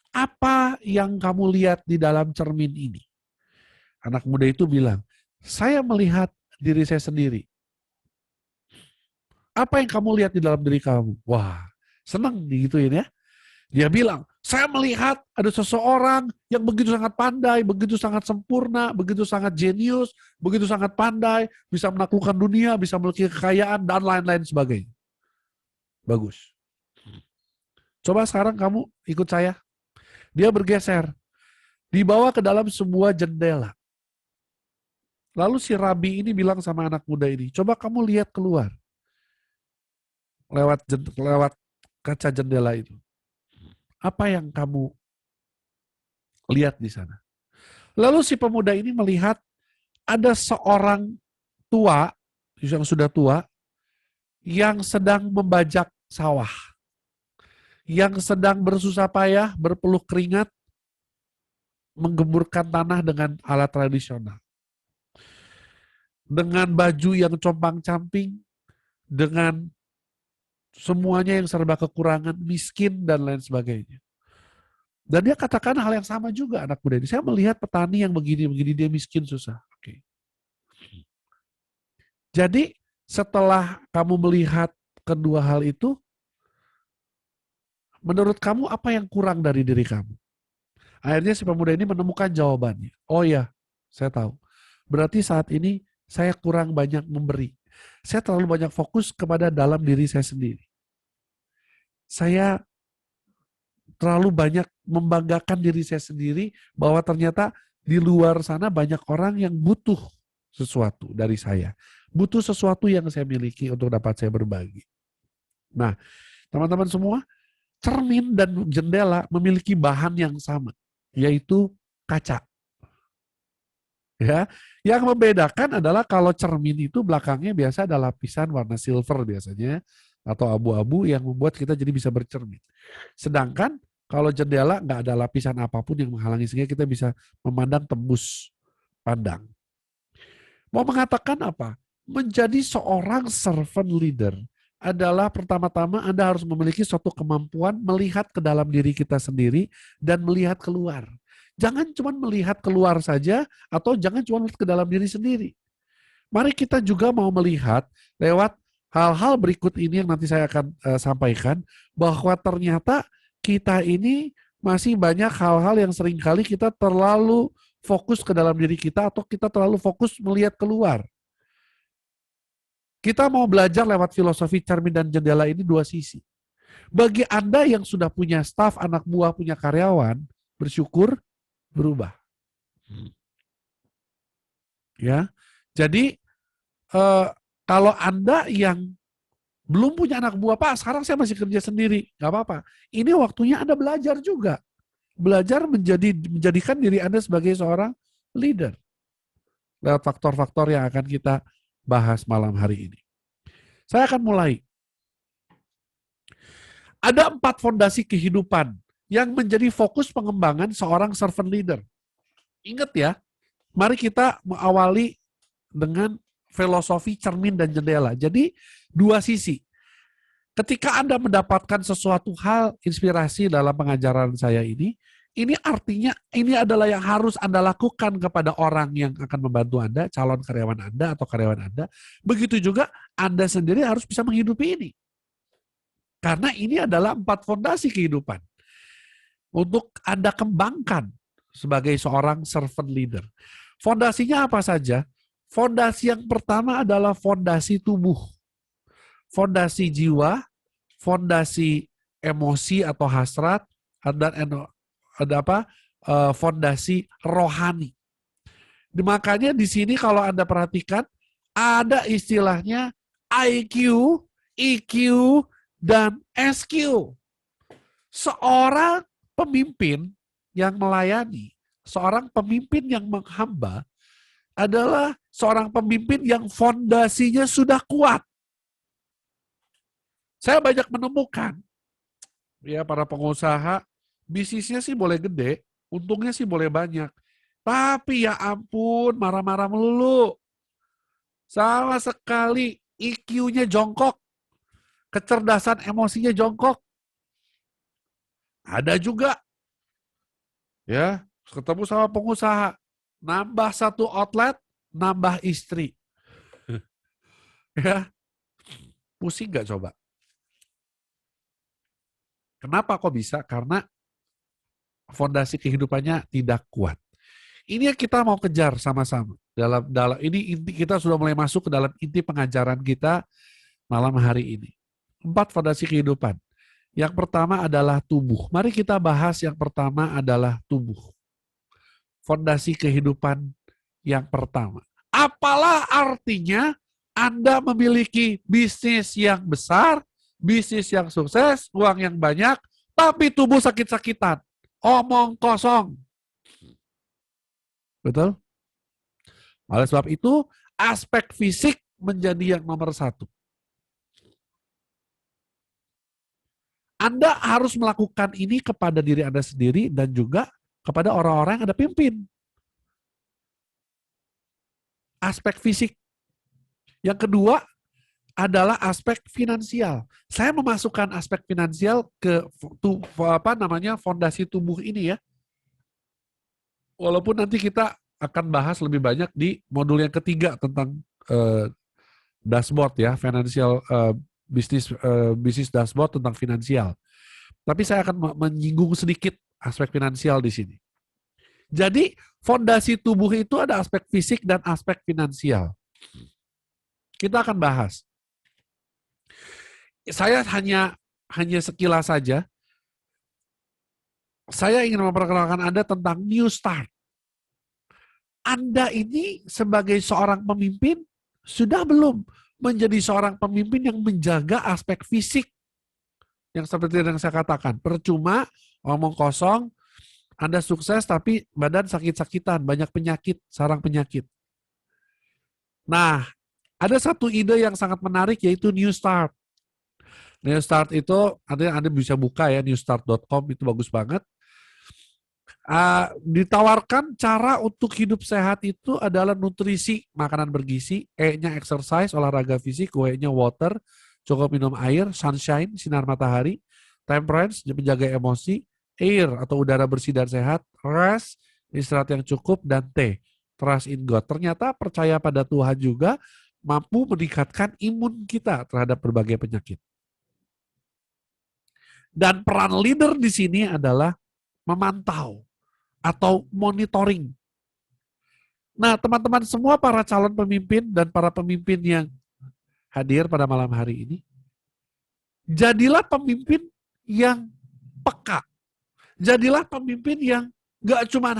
apa yang kamu lihat di dalam cermin ini? Anak muda itu bilang, saya melihat diri saya sendiri. Apa yang kamu lihat di dalam diri kamu? Wah, senang digituin ya. Dia bilang, saya melihat ada seseorang yang begitu sangat pandai, begitu sangat sempurna, begitu sangat jenius, begitu sangat pandai, bisa menaklukkan dunia, bisa memiliki kekayaan, dan lain-lain sebagainya. Bagus. Coba sekarang kamu ikut saya. Dia bergeser. Dibawa ke dalam sebuah jendela. Lalu si Rabi ini bilang sama anak muda ini, coba kamu lihat keluar. Lewat kaca jendela itu. Apa yang kamu lihat di sana? Lalu si pemuda ini melihat ada seorang tua, yang sudah tua, yang sedang membajak sawah. Yang sedang bersusah payah, berpeluh keringat, menggemburkan tanah dengan alat tradisional. Dengan baju yang compang-camping, dengan semuanya yang serba kekurangan, miskin, dan lain sebagainya. Dan dia katakan hal yang sama juga anak muda ini. Saya melihat petani yang begini-begini, dia miskin, susah. Oke. Jadi setelah kamu melihat kedua hal itu, menurut kamu apa yang kurang dari diri kamu? Akhirnya si pemuda ini menemukan jawabannya. Oh ya, saya tahu. Berarti saat ini Saya kurang banyak memberi. Saya terlalu banyak fokus kepada dalam diri saya sendiri. Saya terlalu banyak membanggakan diri saya sendiri bahwa ternyata di luar sana banyak orang yang butuh sesuatu dari saya. Butuh sesuatu yang saya miliki untuk dapat saya berbagi. Nah, teman-teman semua, cermin dan jendela memiliki bahan yang sama, yaitu kaca. Ya, yang membedakan adalah kalau cermin itu belakangnya biasa ada lapisan warna silver biasanya atau abu-abu yang membuat kita jadi bisa bercermin. Sedangkan kalau jendela nggak ada lapisan apapun yang menghalangi sehingga kita bisa memandang tembus pandang. Mau mengatakan apa? Menjadi seorang servant leader adalah pertama-tama Anda harus memiliki suatu kemampuan melihat ke dalam diri kita sendiri dan melihat keluar. Jangan cuma melihat keluar saja atau jangan cuma melihat ke dalam diri sendiri. Mari kita juga mau melihat lewat hal-hal berikut ini yang nanti saya akan sampaikan bahwa ternyata kita ini masih banyak hal-hal yang seringkali kita terlalu fokus ke dalam diri kita atau kita terlalu fokus melihat keluar. Kita mau belajar lewat filosofi cermin dan jendela ini dua sisi. Bagi Anda yang sudah punya staf, anak buah, punya karyawan, bersyukur berubah. Ya, jadi kalau Anda yang belum punya anak buah, Pak, sekarang saya masih kerja sendiri, nggak apa-apa. Ini waktunya Anda belajar juga, belajar menjadikan diri Anda sebagai seorang leader lewat faktor-faktor yang akan kita bahas malam hari ini. Saya akan mulai. Ada 4 fondasi kehidupan yang menjadi fokus pengembangan seorang servant leader. Ingat ya, mari kita mengawali dengan filosofi cermin dan jendela. Jadi dua sisi. Ketika Anda mendapatkan sesuatu hal inspirasi dalam pengajaran saya ini artinya ini adalah yang harus Anda lakukan kepada orang yang akan membantu Anda, calon karyawan Anda atau karyawan Anda. Begitu juga Anda sendiri harus bisa menghidupi ini. Karena ini adalah 4 fondasi kehidupan untuk Anda kembangkan sebagai seorang servant leader. Fondasinya apa saja? Fondasi yang pertama adalah fondasi tubuh, fondasi jiwa, fondasi emosi atau hasrat, dan fondasi rohani. Makanya di sini kalau Anda perhatikan ada istilahnya IQ, EQ, dan SQ. Seorang pemimpin yang melayani, seorang pemimpin yang menghamba adalah seorang pemimpin yang fondasinya sudah kuat. Saya banyak menemukan ya para pengusaha bisnisnya sih boleh gede, untungnya sih boleh banyak. Tapi ya ampun, marah-marah melulu. Sama sekali IQ-nya jongkok. Kecerdasan emosinya jongkok. Ada juga ya, ketemu sama pengusaha, nambah 1 outlet, nambah istri. Ya, pusing nggak coba? Kenapa kok bisa? Karena fondasi kehidupannya tidak kuat. Ini yang kita mau kejar sama-sama. Dalam ini inti kita sudah mulai masuk ke dalam inti pengajaran kita malam hari ini. 4 fondasi kehidupan. Yang pertama adalah tubuh. Mari kita bahas yang pertama adalah tubuh. Fondasi kehidupan yang pertama. Apalah artinya Anda memiliki bisnis yang besar, bisnis yang sukses, uang yang banyak, tapi tubuh sakit-sakitan. Omong kosong. Betul? Oleh sebab itu, aspek fisik menjadi yang nomor 1. Anda harus melakukan ini kepada diri Anda sendiri dan juga kepada orang-orang yang Anda pimpin. Aspek fisik. Yang kedua adalah aspek finansial. Saya memasukkan aspek finansial ke fondasi tubuh ini ya. Walaupun nanti kita akan bahas lebih banyak di modul yang ketiga tentang dashboard ya, financial bisnis dashboard tentang finansial. Tapi saya akan menyinggung sedikit aspek finansial di sini. Jadi fondasi tubuh itu ada aspek fisik dan aspek finansial. Kita akan bahas. Saya hanya sekilas saja. Saya ingin memperkenalkan Anda tentang New Start. Anda ini sebagai seorang pemimpin sudah belum menjadi seorang pemimpin yang menjaga aspek fisik yang seperti yang saya katakan. Percuma ngomong kosong, Anda sukses tapi badan sakit-sakitan, banyak penyakit, sarang penyakit. Nah, ada satu ide yang sangat menarik yaitu New Start. New Start itu Anda bisa buka ya, newstart.com, itu bagus banget. Ditawarkan cara untuk hidup sehat itu adalah nutrisi, makanan bergizi, E-nya exercise, olahraga fisik, W-nya water, cukup minum air, sunshine, sinar matahari, temperance, menjaga emosi, air atau udara bersih dan sehat, rest, istirahat yang cukup, dan T, trust in God. Ternyata percaya pada Tuhan juga mampu meningkatkan imun kita terhadap berbagai penyakit. Dan peran leader di sini adalah memantau atau monitoring. Nah, teman-teman semua para calon pemimpin dan para pemimpin yang hadir pada malam hari ini, jadilah pemimpin yang peka. Jadilah pemimpin yang gak cuma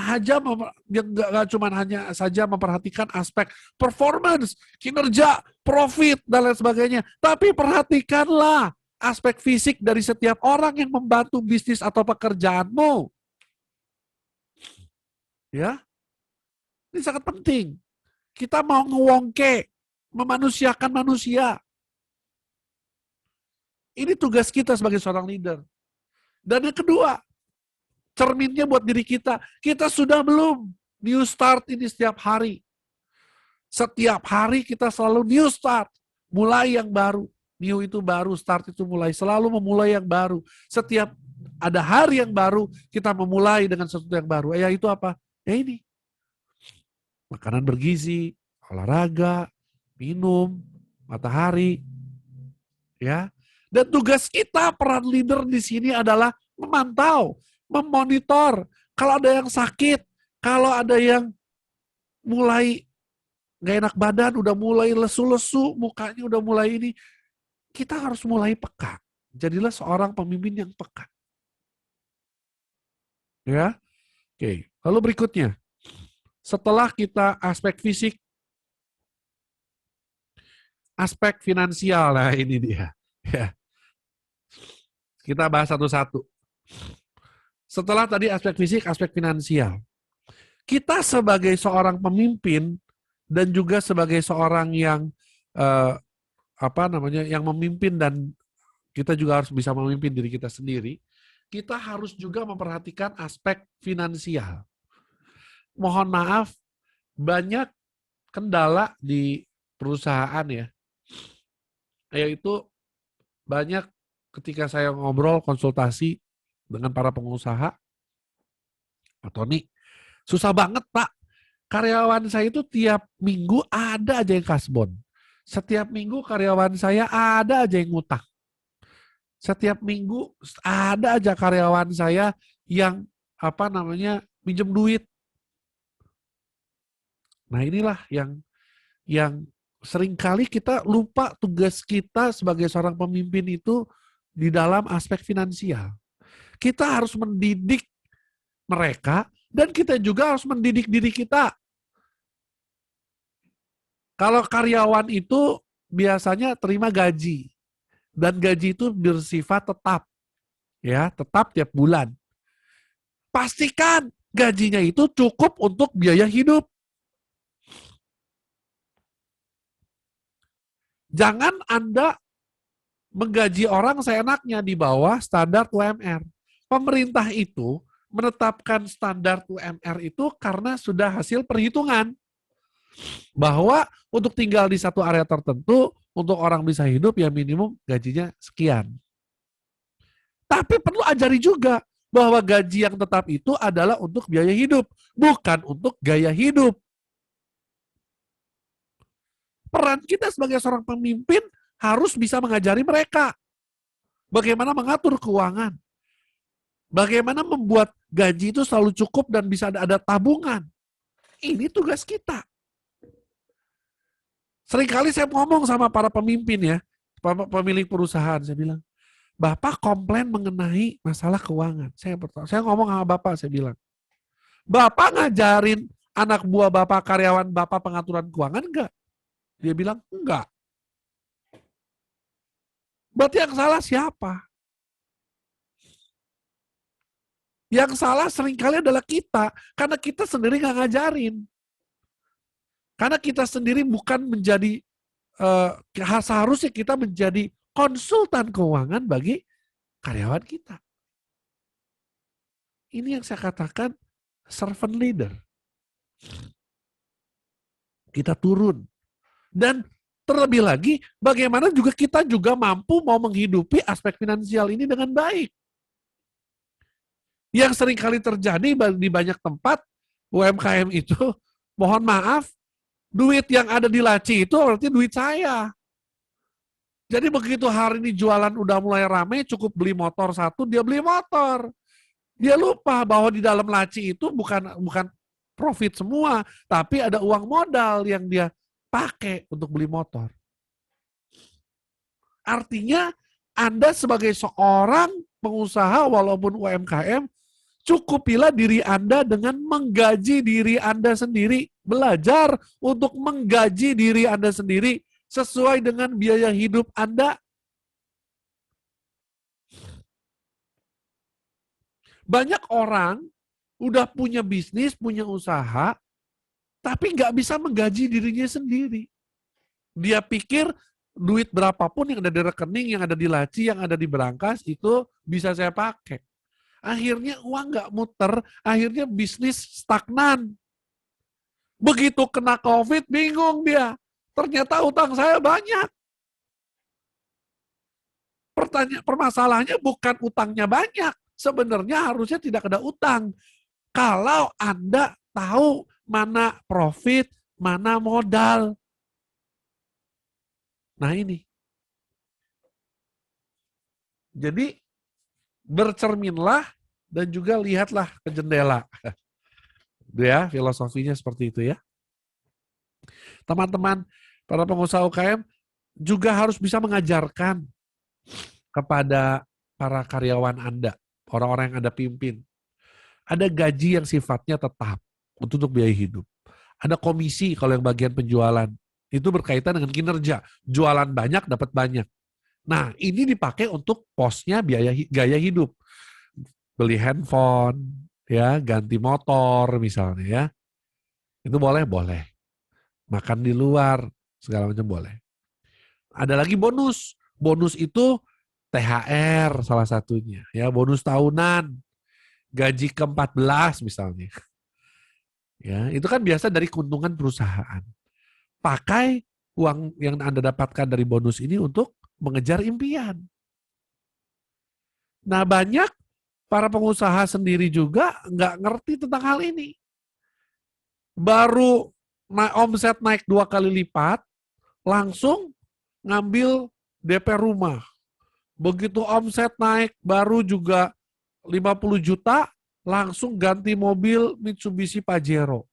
hanya saja memperhatikan aspek performance, kinerja, profit, dan lain sebagainya. Tapi perhatikanlah aspek fisik dari setiap orang yang membantu bisnis atau pekerjaanmu. Ya, ini sangat penting. Kita mau ngewongke, memanusiakan manusia. Ini tugas kita sebagai seorang leader. Dan yang kedua, cerminnya buat diri kita. Kita sudah belum new start ini setiap hari. Setiap hari kita selalu new start. Mulai yang baru. New itu baru, start itu mulai. Selalu memulai yang baru. Setiap ada hari yang baru, kita memulai dengan sesuatu yang baru. Ya itu apa? Ya ini. Makanan bergizi, olahraga, minum, matahari, ya. Dan tugas kita peran leader di sini adalah memantau, memonitor. Kalau ada yang sakit, kalau ada yang mulai nggak enak badan, udah mulai lesu-lesu, mukanya udah mulai ini, kita harus mulai peka. Jadilah seorang pemimpin yang peka. Ya, oke. Lalu berikutnya, setelah kita aspek fisik, aspek finansial, nah ini dia. Ya. Kita bahas satu-satu. Setelah tadi aspek fisik, aspek finansial. Kita sebagai seorang pemimpin dan juga sebagai seorang yang yang memimpin, dan kita juga harus bisa memimpin diri kita sendiri. Kita harus juga memperhatikan aspek finansial. Mohon maaf, banyak kendala di perusahaan ya. Yaitu banyak ketika saya ngobrol konsultasi dengan para pengusaha, Pak Tony, susah banget Pak. Karyawan saya itu tiap minggu ada aja yang kasbon. Setiap minggu karyawan saya ada aja yang ngutang. Setiap minggu ada aja karyawan saya yang minjem duit. Nah inilah yang seringkali kita lupa tugas kita sebagai seorang pemimpin itu di dalam aspek finansial. Kita harus mendidik mereka dan kita juga harus mendidik diri kita. Kalau karyawan itu biasanya terima gaji dan gaji itu bersifat tetap. Ya, tetap tiap bulan. Pastikan gajinya itu cukup untuk biaya hidup. Jangan Anda menggaji orang seenaknya di bawah standar UMR. Pemerintah itu menetapkan standar UMR itu karena sudah hasil perhitungan bahwa untuk tinggal di satu area tertentu, untuk orang bisa hidup ya minimum gajinya sekian. Tapi perlu ajari juga bahwa gaji yang tetap itu adalah untuk biaya hidup, bukan untuk gaya hidup. Peran kita sebagai seorang pemimpin harus bisa mengajari mereka bagaimana mengatur keuangan, bagaimana membuat gaji itu selalu cukup dan bisa ada tabungan. Ini tugas kita. Seringkali saya ngomong sama para pemimpin ya, pemilik perusahaan, saya bilang, Bapak komplain mengenai masalah keuangan. Saya ngomong sama Bapak, saya bilang, Bapak ngajarin anak buah Bapak, karyawan Bapak pengaturan keuangan enggak? Dia bilang, enggak. Berarti yang salah siapa? Yang salah seringkali adalah kita, karena kita sendiri nggak ngajarin. Karena kita sendiri bukan menjadi, seharusnya kita menjadi konsultan keuangan bagi karyawan kita. Ini yang saya katakan servant leader. Kita turun. Dan terlebih lagi, bagaimana juga kita juga mampu mau menghidupi aspek finansial ini dengan baik. Yang sering kali terjadi di banyak tempat, UMKM itu, mohon maaf, duit yang ada di laci itu berarti duit saya. Jadi begitu hari ini jualan udah mulai rame, cukup beli motor satu, dia beli motor. Dia lupa bahwa di dalam laci itu bukan profit semua, tapi ada uang modal yang dia pakai untuk beli motor. Artinya Anda sebagai seorang pengusaha walaupun UMKM, cukupilah diri Anda dengan menggaji diri Anda sendiri. Belajar untuk menggaji diri Anda sendiri sesuai dengan biaya hidup Anda. Banyak orang udah punya bisnis, punya usaha, tapi nggak bisa menggaji dirinya sendiri. Dia pikir duit berapapun yang ada di rekening, yang ada di laci, yang ada di berangkas, itu bisa saya pakai. Akhirnya uang nggak muter, akhirnya bisnis stagnan. Begitu kena COVID, bingung dia. Ternyata utang saya banyak. Permasalahannya bukan utangnya banyak. Sebenarnya harusnya tidak ada utang. Kalau Anda tahu mana profit, mana modal. Nah ini. Jadi bercerminlah dan juga lihatlah ke jendela. Ya, filosofinya seperti itu ya. Teman-teman, para pengusaha UKM juga harus bisa mengajarkan kepada para karyawan Anda, orang-orang yang Anda pimpin. Ada gaji yang sifatnya tetap untuk biaya hidup. Ada komisi kalau yang bagian penjualan. Itu berkaitan dengan kinerja. Jualan banyak, dapat banyak. Nah, ini dipakai untuk posnya gaya hidup. Beli handphone, ya, ganti motor misalnya ya. Itu boleh. Makan di luar, segala macam boleh. Ada lagi bonus. Bonus itu THR salah satunya, ya, bonus tahunan, gaji ke-14 misalnya. Ya, itu kan biasa dari keuntungan perusahaan. Pakai uang yang Anda dapatkan dari bonus ini untuk mengejar impian. Nah, banyak para pengusaha sendiri juga nggak ngerti tentang hal ini. Baru omset naik 2 kali lipat, langsung ngambil DP rumah. Begitu omset naik baru juga 50 juta, langsung ganti mobil Mitsubishi Pajero.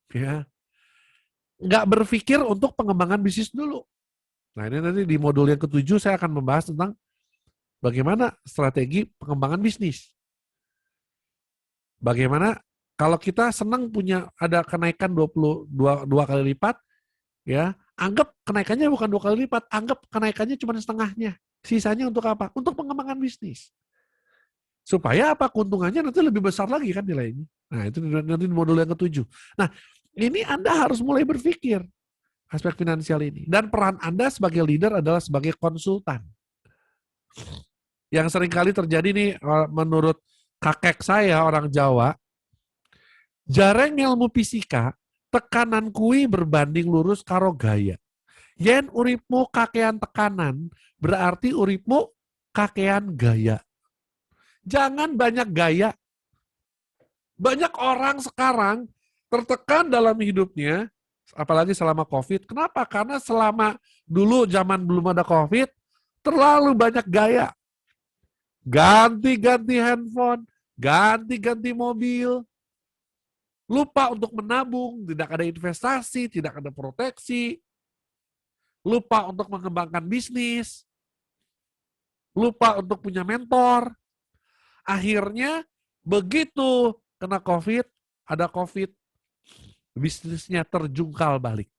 Ya. Nggak berpikir untuk pengembangan bisnis dulu. Nah ini nanti di modul yang ke-7 saya akan membahas tentang bagaimana strategi pengembangan bisnis. Bagaimana kalau kita senang punya ada kenaikan 22 kali lipat, ya anggap kenaikannya bukan 2 kali lipat, anggap kenaikannya cuma setengahnya. Sisanya untuk apa? Untuk pengembangan bisnis. Supaya apa? Keuntungannya nanti lebih besar lagi kan nilainya. Nah itu nanti di modul yang ke-7. Nah ini Anda harus mulai berpikir aspek finansial ini. Dan peran Anda sebagai leader adalah sebagai konsultan. Yang seringkali terjadi nih menurut kakek saya orang Jawa, jarang ilmu fisika, tekanan kui berbanding lurus karo gaya. Yen uripmu kakean tekanan, berarti uripmu kakean gaya. Jangan banyak gaya. Banyak orang sekarang tertekan dalam hidupnya, apalagi selama COVID. Kenapa? Karena selama dulu zaman belum ada COVID, terlalu banyak gaya. Ganti-ganti handphone, ganti-ganti mobil. lupa untuk menabung, tidak ada investasi, tidak ada proteksi, lupa untuk mengembangkan bisnis, lupa untuk punya mentor. Akhirnya begitu kena COVID, ada COVID, bisnisnya terjungkal balik.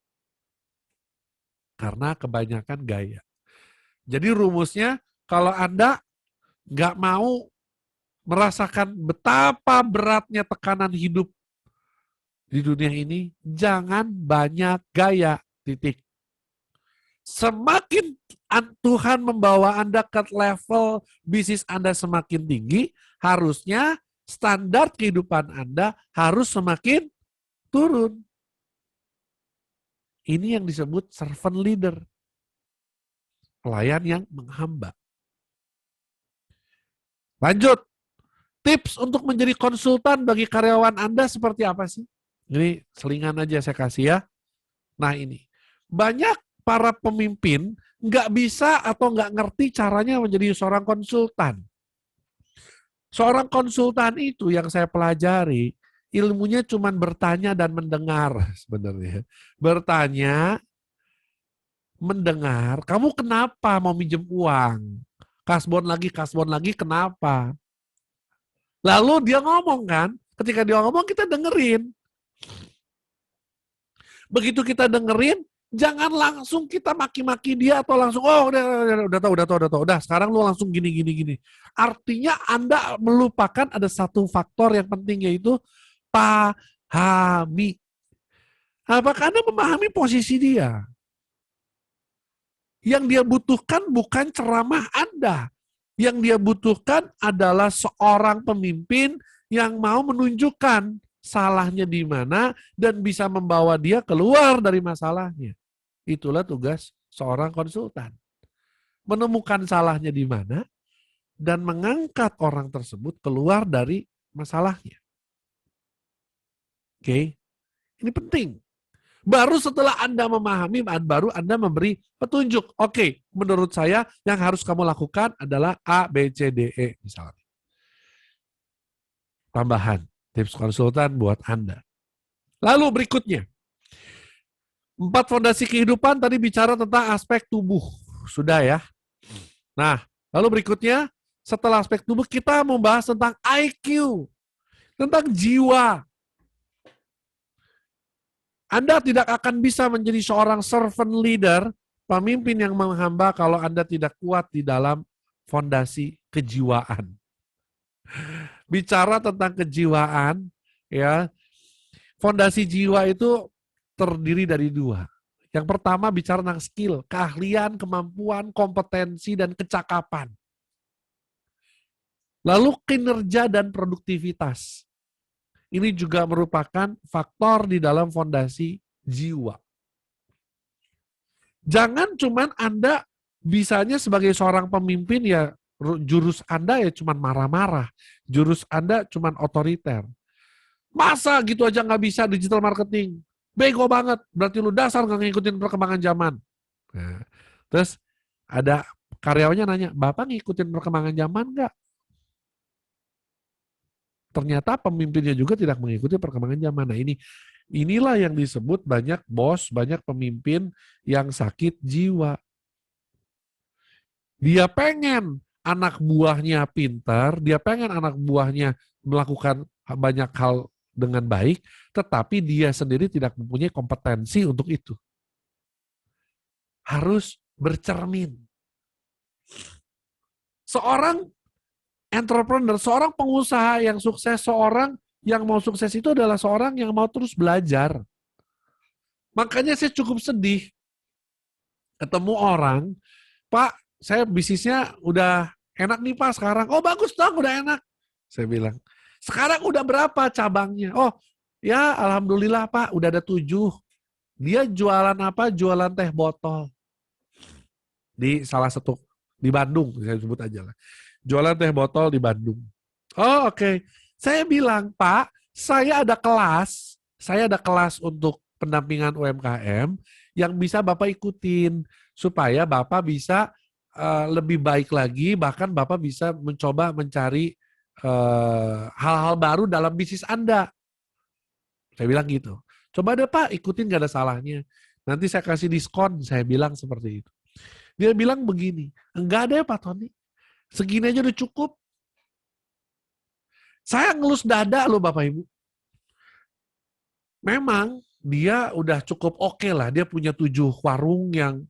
Karena kebanyakan gaya. Jadi rumusnya, kalau Anda nggak mau merasakan betapa beratnya tekanan hidup di dunia ini, jangan banyak gaya, titik. Semakin Tuhan membawa Anda ke level bisnis Anda semakin tinggi, harusnya standar kehidupan Anda harus semakin turun. Ini yang disebut servant leader. Pelayan yang menghamba. Lanjut. Tips untuk menjadi konsultan bagi karyawan Anda seperti apa sih? Ini selingan aja saya kasih ya. Nah ini. Banyak para pemimpin nggak bisa atau nggak ngerti caranya menjadi seorang konsultan. Seorang konsultan itu yang saya pelajari, ilmunya cuma bertanya dan mendengar sebenarnya. Bertanya, mendengar, kamu kenapa mau minjem uang? Kasbon lagi, kenapa? Lalu dia ngomong kan, ketika dia ngomong kita dengerin. Begitu kita dengerin, jangan langsung kita maki-maki dia atau langsung, oh udah tahu, sekarang lu langsung gini. Artinya Anda melupakan ada satu faktor yang penting yaitu pahami. Apakah Anda memahami posisi dia? Yang dia butuhkan bukan ceramah Anda. Yang dia butuhkan adalah seorang pemimpin yang mau menunjukkan salahnya di mana dan bisa membawa dia keluar dari masalahnya. Itulah tugas seorang konsultan. Menemukan salahnya di mana dan mengangkat orang tersebut keluar dari masalahnya. Oke, ini penting. Baru setelah Anda memahami, baru Anda memberi petunjuk. Oke, menurut saya yang harus kamu lakukan adalah A, B, C, D, E misalnya. Tambahan, tips konsultan buat Anda. Lalu berikutnya, 4 fondasi kehidupan tadi bicara tentang aspek tubuh. Sudah ya. Nah, lalu berikutnya, setelah aspek tubuh, kita membahas tentang IQ. Tentang jiwa. Anda tidak akan bisa menjadi seorang servant leader, pemimpin yang menghamba kalau Anda tidak kuat di dalam fondasi kejiwaan. Bicara tentang kejiwaan, ya, fondasi jiwa itu terdiri dari 2. Yang pertama bicara tentang skill, keahlian, kemampuan, kompetensi, dan kecakapan. Lalu kinerja dan produktivitas. Ini juga merupakan faktor di dalam fondasi jiwa. Jangan cuman Anda bisanya sebagai seorang pemimpin ya jurus Anda ya cuman marah-marah. Jurus Anda cuman otoriter. Masa gitu aja nggak bisa digital marketing? Bego banget, berarti lu dasar nggak ngikutin perkembangan zaman. Nah, terus ada karyawannya nanya, Bapak ngikutin perkembangan zaman nggak? Ternyata pemimpinnya juga tidak mengikuti perkembangan zaman. Nah inilah yang disebut banyak bos, banyak pemimpin yang sakit jiwa. Dia pengen anak buahnya pintar, dia pengen anak buahnya melakukan banyak hal dengan baik, tetapi dia sendiri tidak mempunyai kompetensi untuk itu. Harus bercermin. Seorang entrepreneur, seorang pengusaha yang sukses, seorang yang mau sukses itu adalah seorang yang mau terus belajar. Makanya saya cukup sedih ketemu orang, Pak, saya bisnisnya udah enak nih Pak sekarang. Oh bagus dong, udah enak. Saya bilang, sekarang udah berapa cabangnya? Oh ya alhamdulillah Pak, udah ada 7. Dia jualan apa? Jualan teh botol. Di salah satu, di Bandung, saya sebut aja lah. Jualan teh botol di Bandung. Oh oke. Saya bilang, Pak, saya ada kelas untuk pendampingan UMKM yang bisa Bapak ikutin supaya Bapak bisa lebih baik lagi, bahkan Bapak bisa mencoba mencari hal-hal baru dalam bisnis Anda. Saya bilang gitu. Coba deh Pak, ikutin gak ada salahnya. Nanti saya kasih diskon, saya bilang seperti itu. Dia bilang begini, enggak ada ya Pak Tony. Segini aja udah cukup. Saya ngelus dada loh Bapak Ibu. Memang dia udah cukup oke lah. Dia punya 7 warung yang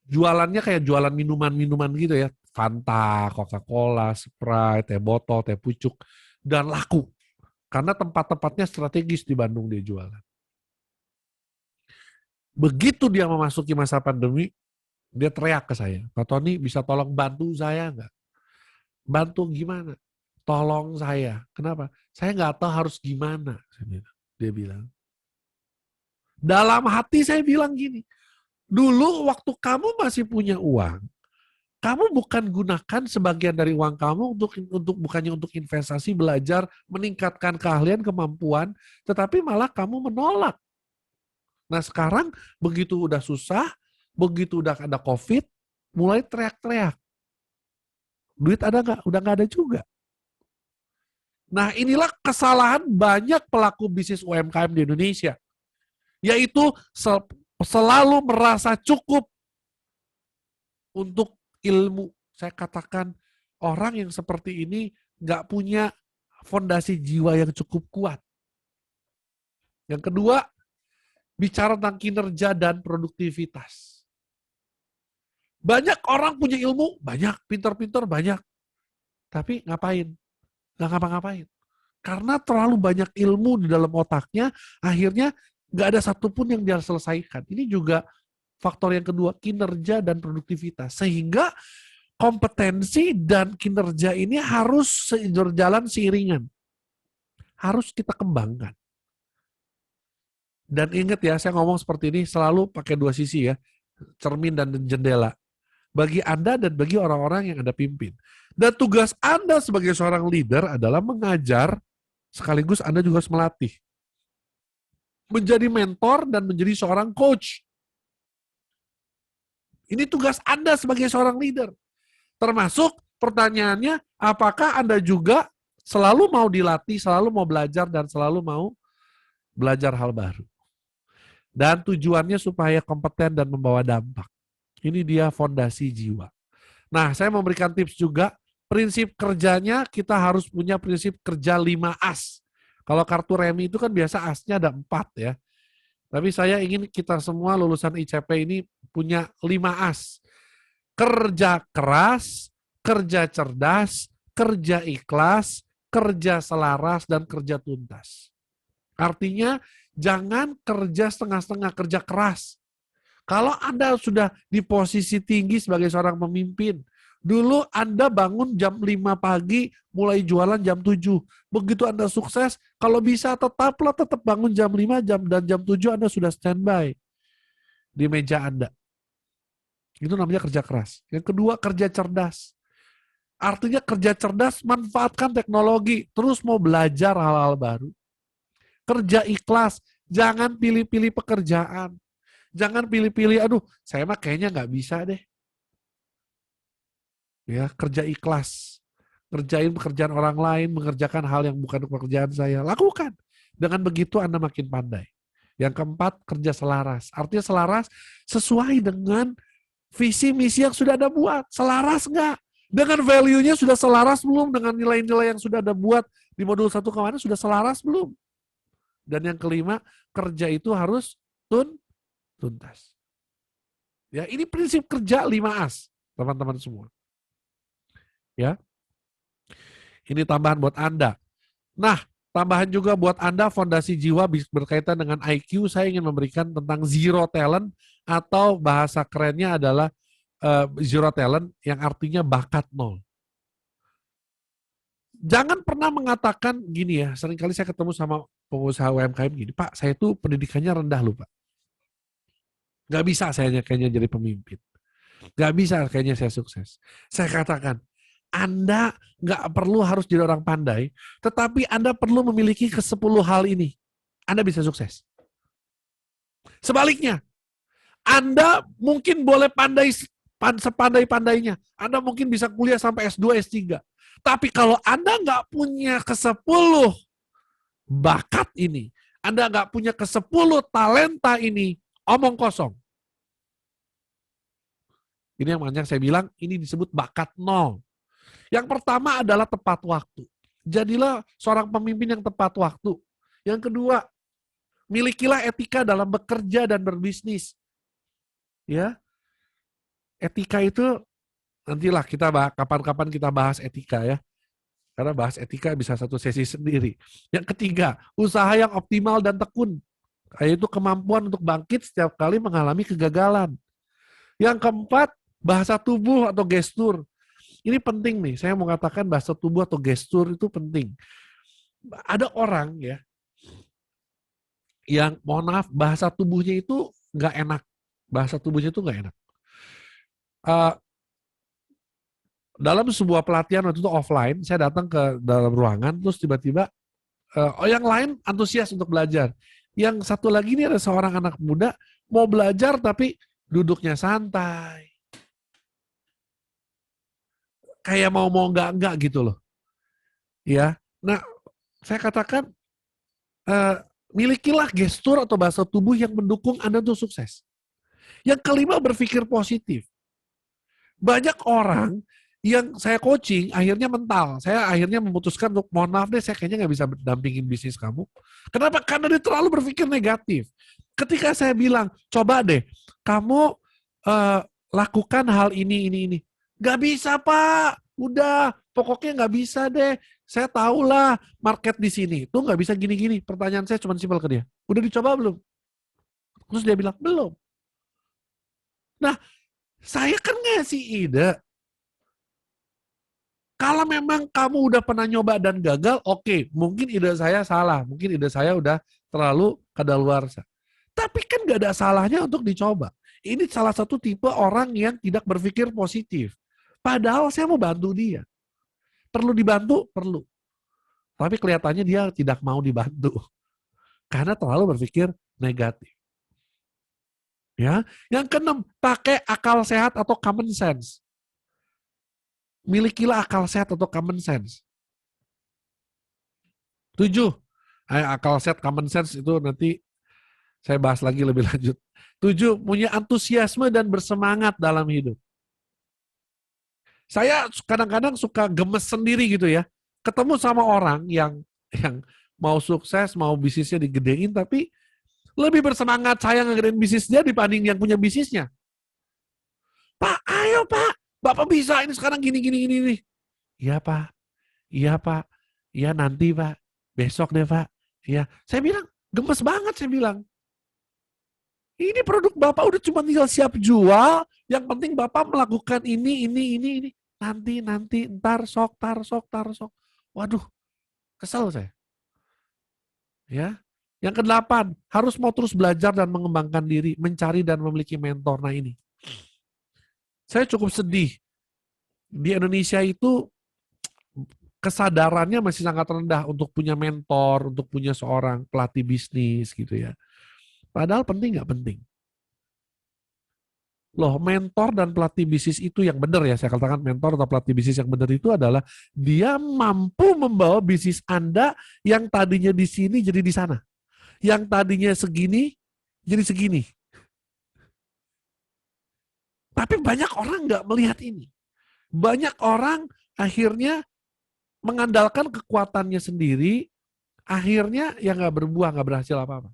jualannya kayak jualan minuman-minuman gitu ya. Fanta, Coca-Cola, Sprite, teh botol, teh pucuk. Dan laku. Karena tempat-tempatnya strategis di Bandung dia jualan. Begitu dia memasuki masa pandemi, dia teriak ke saya, Pak Tony bisa tolong bantu saya nggak? Bantu gimana? Tolong saya. Kenapa? Saya nggak tahu harus gimana. Dia bilang. Dalam hati saya bilang gini, dulu waktu kamu masih punya uang, kamu bukan gunakan sebagian dari uang kamu untuk bukannya untuk investasi, belajar, meningkatkan keahlian, kemampuan, tetapi malah kamu menolak. Nah sekarang begitu udah susah, begitu udah ada COVID, mulai teriak-teriak. Duit ada nggak? Udah nggak ada juga. Nah inilah kesalahan banyak pelaku bisnis UMKM di Indonesia. Yaitu selalu merasa cukup untuk ilmu. Saya katakan orang yang seperti ini nggak punya fondasi jiwa yang cukup kuat. Yang kedua, bicara tentang kinerja dan produktivitas. Banyak orang punya ilmu, banyak, pintar-pintar banyak. Tapi ngapain? Nggak ngapa-ngapain. Karena terlalu banyak ilmu di dalam otaknya, akhirnya nggak ada satupun yang dia selesaikan. Ini juga faktor yang kedua, kinerja dan produktivitas. Sehingga kompetensi dan kinerja ini harus berjalan seiringan. Harus kita kembangkan. Dan ingat ya, saya ngomong seperti ini selalu pakai 2 sisi ya, cermin dan jendela. Bagi Anda dan bagi orang-orang yang Anda pimpin. Dan tugas Anda sebagai seorang leader adalah mengajar, sekaligus Anda juga harus melatih. Menjadi mentor dan menjadi seorang coach. Ini tugas Anda sebagai seorang leader. Termasuk pertanyaannya, apakah Anda juga selalu mau dilatih, selalu mau belajar, dan selalu mau belajar hal baru. Dan tujuannya supaya kompeten dan membawa dampak. Ini dia fondasi jiwa. Nah, saya memberikan tips juga, prinsip kerjanya kita harus punya prinsip kerja 5 as. Kalau kartu remi itu kan biasa asnya ada 4 ya. Tapi saya ingin kita semua lulusan ICP ini punya 5 as. Kerja keras, kerja cerdas, kerja ikhlas, kerja selaras, dan kerja tuntas. Artinya jangan kerja setengah-setengah, kerja keras. Kalau Anda sudah di posisi tinggi sebagai seorang pemimpin, dulu Anda bangun jam 5 pagi, mulai jualan jam 7. Begitu Anda sukses, kalau bisa tetap bangun jam 5 dan jam 7 Anda sudah standby di meja Anda. Itu namanya kerja keras. Yang kedua, kerja cerdas. Artinya kerja cerdas, manfaatkan teknologi, terus mau belajar hal-hal baru. Kerja ikhlas, jangan pilih-pilih pekerjaan. Jangan pilih-pilih, aduh saya mah kayaknya nggak bisa deh. Ya, kerja ikhlas. Kerjain pekerjaan orang lain, mengerjakan hal yang bukan pekerjaan saya. Lakukan. Dengan begitu Anda makin pandai. Yang keempat, kerja selaras. Artinya selaras sesuai dengan visi misi yang sudah Anda buat. Selaras nggak? Dengan value-nya sudah selaras belum? Dengan nilai-nilai yang sudah Anda buat di modul 1 kemarin sudah selaras belum? Dan yang kelima, kerja itu harus tuntas. Ya, ini prinsip kerja 5 as, teman-teman semua. Ya. Ini tambahan buat Anda. Nah, tambahan juga buat Anda fondasi jiwa berkaitan dengan IQ, saya ingin memberikan tentang zero talent atau bahasa kerennya adalah zero talent yang artinya bakat nol. Jangan pernah mengatakan gini ya, seringkali saya ketemu sama pengusaha UMKM gini, Pak, saya tuh pendidikannya rendah loh Pak. Gak bisa saya kayaknya jadi pemimpin. Gak bisa kayaknya saya sukses. Saya katakan, Anda gak perlu harus jadi orang pandai, tetapi Anda perlu memiliki ke-10 hal ini. Anda bisa sukses. Sebaliknya, Anda mungkin boleh pandai sepandai-pandainya. Anda mungkin bisa kuliah sampai S2, S3. Tapi kalau Anda nggak punya ke-10 bakat ini, Anda nggak punya ke-10 talenta ini, omong kosong. Ini yang makanya saya bilang, ini disebut bakat nol. Yang pertama adalah tepat waktu. Jadilah seorang pemimpin yang tepat waktu. Yang kedua, milikilah etika dalam bekerja dan berbisnis. Ya, etika itu nantilah kita kapan-kapan kita bahas etika ya. Karena bahas etika bisa satu sesi sendiri. Yang ketiga, usaha yang optimal dan tekun. Yaitu kemampuan untuk bangkit setiap kali mengalami kegagalan. Yang keempat, bahasa tubuh atau gestur. Ini penting nih, saya mau katakan bahasa tubuh atau gestur itu penting. Ada orang ya, yang mohon maaf, bahasa tubuhnya itu nggak enak. Bahasa tubuhnya itu nggak enak. Dalam sebuah pelatihan waktu itu offline, saya datang ke dalam ruangan, terus tiba-tiba yang lain antusias untuk belajar. Yang satu lagi ini ada seorang anak muda mau belajar tapi duduknya santai. Kayak mau enggak gitu loh. Ya. Nah, saya katakan milikilah gestur atau bahasa tubuh yang mendukung Anda untuk sukses. Yang kelima, berpikir positif. Banyak orang yang saya coaching akhirnya mental. Saya akhirnya memutuskan untuk mohon maaf deh, saya kayaknya nggak bisa dampingin bisnis kamu. Kenapa? Karena dia terlalu berpikir negatif. Ketika saya bilang, coba deh, kamu lakukan hal ini. Nggak bisa Pak, udah, pokoknya nggak bisa deh. Saya tahulah market di sini, tuh nggak bisa gini-gini. Pertanyaan saya cuma simpel ke dia, udah dicoba belum? Terus dia bilang, belum. Nah, saya kan ngasih ide. Kalau memang kamu udah pernah nyoba dan gagal, oke, mungkin ide saya salah, mungkin ide saya udah terlalu kadaluarsa. Tapi kan gak ada salahnya untuk dicoba. Ini salah satu tipe orang yang tidak berpikir positif. Padahal saya mau bantu dia. Perlu dibantu? Perlu. Tapi kelihatannya dia tidak mau dibantu. Karena terlalu berpikir negatif. Ya, yang keenam, pakai akal sehat atau common sense. Milikilah akal sehat atau common sense. 7. Akal sehat, common sense itu nanti saya bahas lagi lebih lanjut. 7. Punya antusiasme dan bersemangat dalam hidup. Saya kadang-kadang suka gemes sendiri gitu ya. Ketemu sama orang yang mau sukses, mau bisnisnya digedein, tapi lebih bersemangat saya ngegedein bisnis dia dibanding yang punya bisnisnya. Pak, ayo Pak, Bapak bisa ini sekarang gini. Iya Pak, iya Pak, iya nanti Pak, besok deh Pak. Iya, saya bilang gemes banget saya bilang. Ini produk Bapak udah cuma tinggal siap jual, yang penting Bapak melakukan ini. Nanti, ntar, sok. Waduh, kesel saya. Ya. Yang kedelapan, harus mau terus belajar dan mengembangkan diri, mencari dan memiliki mentor. Nah ini, saya cukup sedih. Di Indonesia itu kesadarannya masih sangat rendah untuk punya mentor, untuk punya seorang pelatih bisnis gitu ya. Padahal penting nggak penting. Loh, mentor dan pelatih bisnis itu yang benar ya, saya katakan mentor atau pelatih bisnis yang benar itu adalah dia mampu membawa bisnis Anda yang tadinya di sini jadi di sana. Yang tadinya segini jadi segini. Tapi banyak orang nggak melihat ini. Banyak orang akhirnya mengandalkan kekuatannya sendiri, akhirnya ya nggak berbuah, nggak berhasil apa-apa.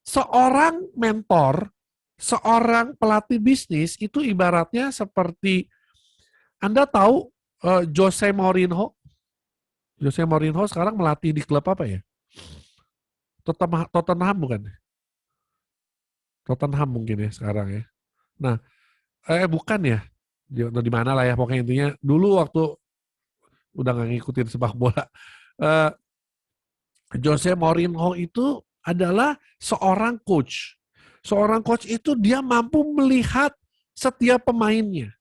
Seorang mentor, seorang pelatih bisnis itu ibaratnya seperti Anda tahu Jose Mourinho? Jose Mourinho sekarang melatih di klub apa ya? Tottenham bukan? Tottenham mungkin ya sekarang ya. Nah, bukan ya. Di mana lah ya pokoknya intinya. Dulu waktu udah nggak ngikutin sepak bola. Jose Mourinho itu adalah seorang coach. Seorang coach itu dia mampu melihat setiap pemainnya.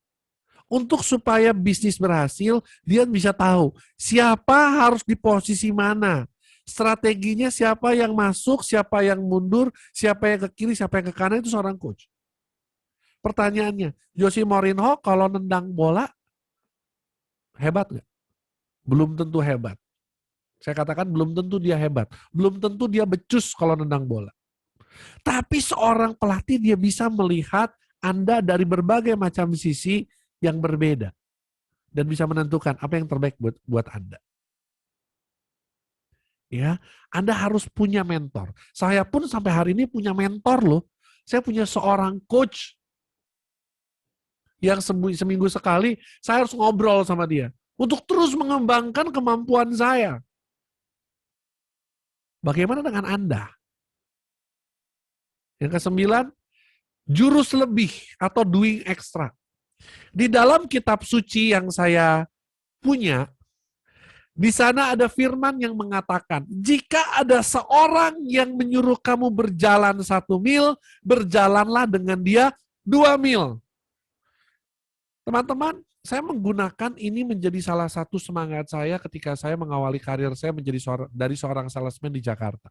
Untuk supaya bisnis berhasil, dia bisa tahu siapa harus di posisi mana. Strateginya siapa yang masuk, siapa yang mundur, siapa yang ke kiri, siapa yang ke kanan, itu seorang coach. Pertanyaannya, Jose Mourinho kalau nendang bola, hebat nggak? Belum tentu hebat. Saya katakan belum tentu dia hebat. Belum tentu dia becus kalau nendang bola. Tapi seorang pelatih dia bisa melihat Anda dari berbagai macam sisi yang berbeda. Dan bisa menentukan apa yang terbaik buat Anda. Ya, Anda harus punya mentor. Saya pun sampai hari ini punya mentor loh. Saya punya seorang coach yang seminggu sekali saya harus ngobrol sama dia untuk terus mengembangkan kemampuan saya. Bagaimana dengan Anda? Yang ke-9, jurus lebih atau doing extra. Di dalam kitab suci yang saya punya, di sana ada firman yang mengatakan, jika ada seorang yang menyuruh kamu berjalan 1 mil, berjalanlah dengan dia 2 mil. Teman-teman, saya menggunakan ini menjadi salah satu semangat saya ketika saya mengawali karir saya menjadi dari seorang salesman di Jakarta.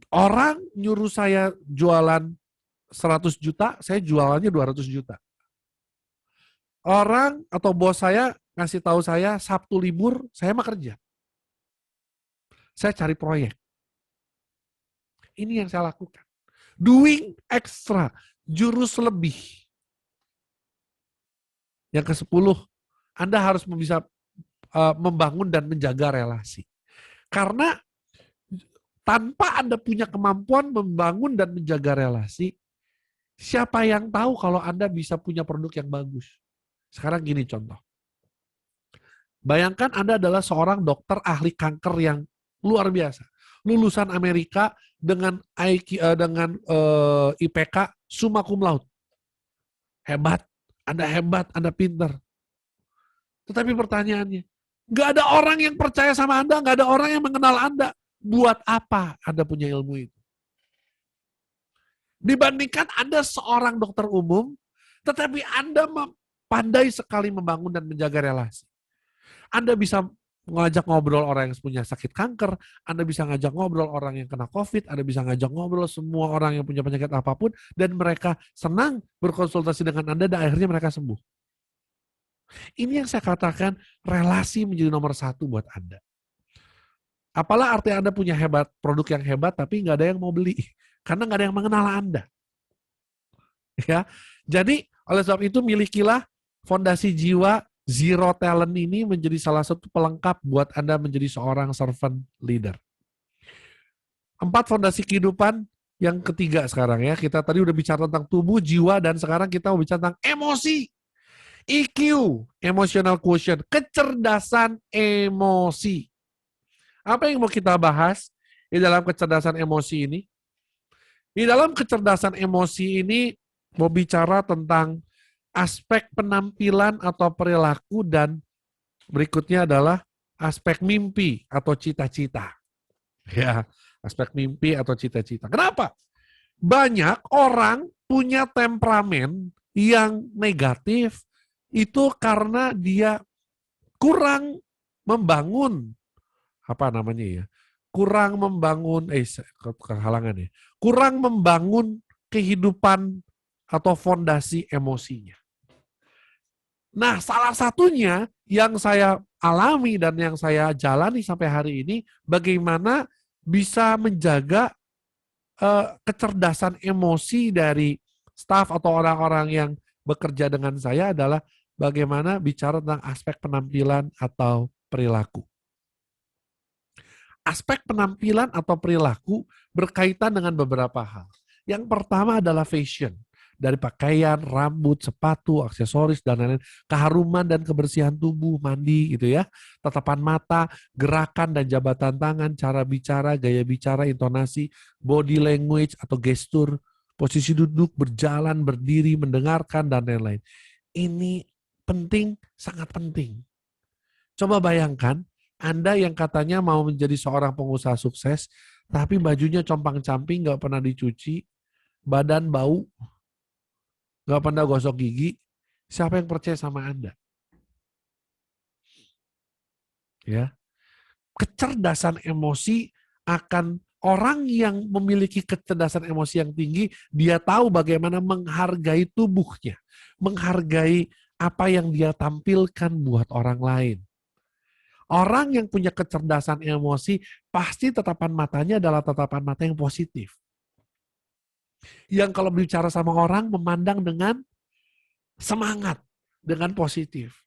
Orang nyuruh saya jualan 100 juta, saya jualannya 200 juta. Orang atau bos saya ngasih tahu saya Sabtu libur, saya mah kerja. Saya cari proyek. Ini yang saya lakukan. Doing extra, jurus lebih. Yang ke-10, Anda harus bisa membangun dan menjaga relasi. Karena tanpa Anda punya kemampuan membangun dan menjaga relasi, siapa yang tahu kalau Anda bisa punya produk yang bagus? Sekarang gini contoh. Bayangkan Anda adalah seorang dokter ahli kanker yang luar biasa. Lulusan Amerika dengan IPK summa cum laude. Hebat, Anda pinter. Tetapi pertanyaannya, nggak ada orang yang percaya sama Anda, nggak ada orang yang mengenal Anda. Buat apa Anda punya ilmu itu? Dibandingkan Anda seorang dokter umum, tetapi Anda pandai sekali membangun dan menjaga relasi. Anda bisa ngajak ngobrol orang yang punya sakit kanker, Anda bisa ngajak ngobrol orang yang kena COVID, Anda bisa ngajak ngobrol semua orang yang punya penyakit apapun, dan mereka senang berkonsultasi dengan Anda, dan akhirnya mereka sembuh. Ini yang saya katakan, relasi menjadi nomor 1 buat Anda. Apalah arti Anda punya produk yang hebat, tapi nggak ada yang mau beli. Karena nggak ada yang mengenal Anda. Ya, jadi oleh sebab itu milikilah fondasi jiwa Zero Talent ini menjadi salah satu pelengkap buat Anda menjadi seorang servant leader. 4 fondasi kehidupan, yang ketiga sekarang ya. Kita tadi udah bicara tentang tubuh, jiwa, dan sekarang kita mau bicara tentang emosi. EQ, emotional quotient, kecerdasan emosi. Apa yang mau kita bahas di dalam kecerdasan emosi ini? Di dalam kecerdasan emosi ini mau bicara tentang aspek penampilan atau perilaku, dan berikutnya adalah aspek mimpi atau cita-cita. Ya, aspek mimpi atau cita-cita. Kenapa? Banyak orang punya temperamen yang negatif itu karena dia kurang membangun kurang membangun kehalangan ya. Kurang membangun kehidupan atau fondasi emosinya. Nah, salah satunya yang saya alami dan yang saya jalani sampai hari ini, bagaimana bisa menjaga kecerdasan emosi dari staf atau orang-orang yang bekerja dengan saya adalah bagaimana bicara tentang aspek penampilan atau perilaku. Aspek penampilan atau perilaku berkaitan dengan beberapa hal. Yang pertama adalah fashion. Dari pakaian, rambut, sepatu, aksesoris, dan lain-lain. Keharuman dan kebersihan tubuh, mandi gitu ya. Tatapan mata, gerakan dan jabatan tangan, cara bicara, gaya bicara, intonasi, body language atau gestur, posisi duduk, berjalan, berdiri, mendengarkan, dan lain-lain. Ini penting, sangat penting. Coba bayangkan, Anda yang katanya mau menjadi seorang pengusaha sukses, tapi bajunya compang-camping, nggak pernah dicuci, badan bau, nggak pernah gosok gigi, siapa yang percaya sama Anda? Ya, kecerdasan emosi akan orang yang memiliki kecerdasan emosi yang tinggi, dia tahu bagaimana menghargai tubuhnya, menghargai apa yang dia tampilkan buat orang lain. Orang yang punya kecerdasan emosi, pasti tatapan matanya adalah tatapan mata yang positif. Yang kalau bicara sama orang, memandang dengan semangat, dengan positif.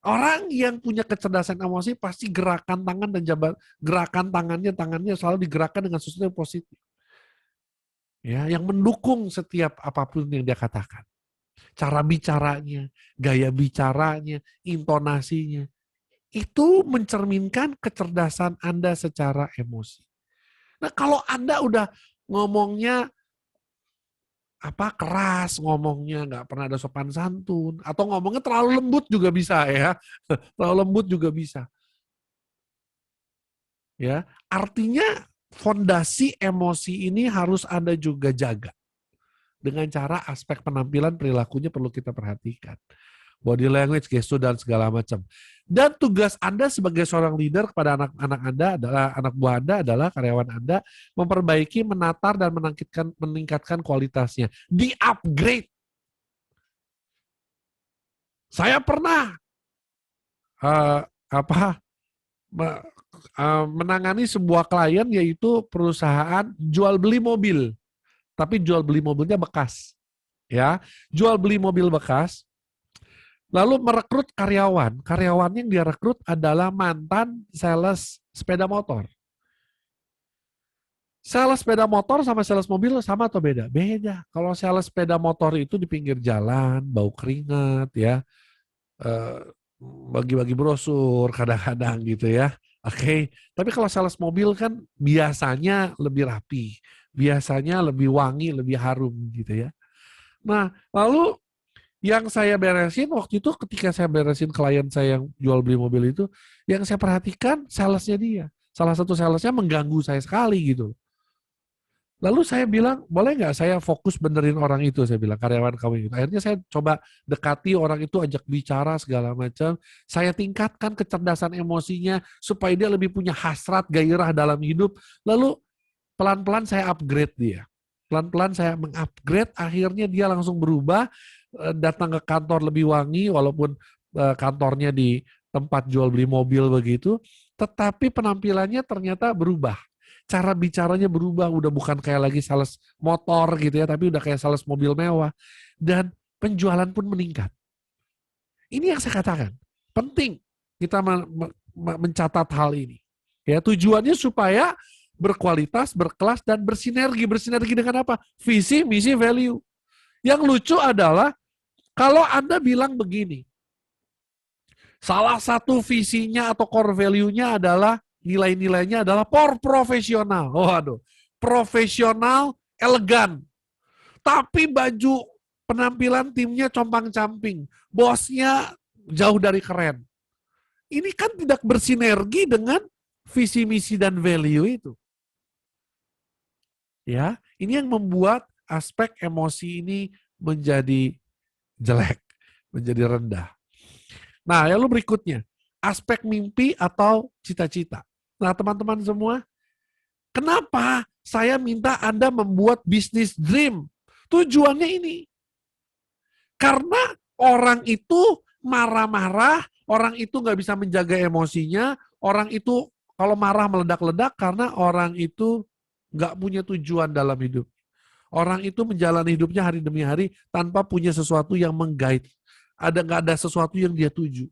Orang yang punya kecerdasan emosi pasti gerakan tangan dan gerakan tangannya selalu digerakkan dengan sesuatu yang positif. Ya, yang mendukung setiap apapun yang dia katakan. Cara bicaranya, gaya bicaranya, intonasinya. Itu mencerminkan kecerdasan Anda secara emosi. Nah, kalau Anda udah ngomongnya keras, ngomongnya nggak pernah ada sopan santun, atau ngomongnya terlalu lembut juga bisa ya, terlalu lembut juga bisa. Ya, artinya fondasi emosi ini harus Anda juga jaga dengan cara aspek penampilan perilakunya perlu kita perhatikan. Body language, gestur, dan segala macam. Dan tugas Anda sebagai seorang leader kepada anak-anak Anda adalah, anak buah Anda adalah karyawan Anda, memperbaiki, menatar, dan meningkatkan kualitasnya. Di-upgrade. Saya pernah menangani sebuah klien, yaitu perusahaan jual beli mobil, tapi jual beli mobilnya bekas. Ya, jual beli mobil bekas. Lalu merekrut karyawan. Karyawan yang dia rekrut adalah mantan sales sepeda motor. Sales sepeda motor sama sales mobil sama atau beda? Beda. Kalau sales sepeda motor itu di pinggir jalan, bau keringat, ya, bagi-bagi brosur kadang-kadang gitu ya. Oke. Tapi kalau sales mobil kan biasanya lebih rapi, biasanya lebih wangi, lebih harum gitu ya. Nah, lalu yang saya beresin waktu itu, ketika saya beresin klien saya yang jual beli mobil itu, yang saya perhatikan salesnya dia. Salah satu salesnya mengganggu saya sekali gitu. Lalu saya bilang, boleh nggak saya fokus benerin orang itu? Saya bilang, karyawan kamu itu. Akhirnya saya coba dekati orang itu, ajak bicara segala macam. Saya tingkatkan kecerdasan emosinya supaya dia lebih punya hasrat, gairah dalam hidup. Lalu pelan-pelan saya upgrade dia. Pelan-pelan saya mengupgrade, akhirnya dia langsung berubah, datang ke kantor lebih wangi, walaupun kantornya di tempat jual beli mobil begitu, tetapi penampilannya ternyata berubah. Cara bicaranya berubah, udah bukan kayak lagi sales motor gitu ya, tapi udah kayak sales mobil mewah. Dan penjualan pun meningkat. Ini yang saya katakan, penting kita mencatat hal ini. Ya, tujuannya supaya berkualitas, berkelas, dan bersinergi. Bersinergi dengan apa? Visi, misi, value. Yang lucu adalah kalau Anda bilang begini, salah satu visinya atau core value-nya adalah, nilai-nilainya adalah profesional. Waduh, profesional, elegan. Tapi baju penampilan timnya compang-camping. Bosnya jauh dari keren. Ini kan tidak bersinergi dengan visi, misi, dan value itu. Ya, ini yang membuat aspek emosi ini menjadi jelek, menjadi rendah. Nah, lalu berikutnya, aspek mimpi atau cita-cita. Nah, teman-teman semua, kenapa saya minta Anda membuat bisnis dream? Tujuannya ini. Karena orang itu marah-marah, orang itu nggak bisa menjaga emosinya, orang itu kalau marah meledak-ledak karena orang itu nggak punya tujuan dalam hidup. Orang itu menjalani hidupnya hari demi hari tanpa punya sesuatu yang meng-guide. Nggak ada sesuatu yang dia tuju.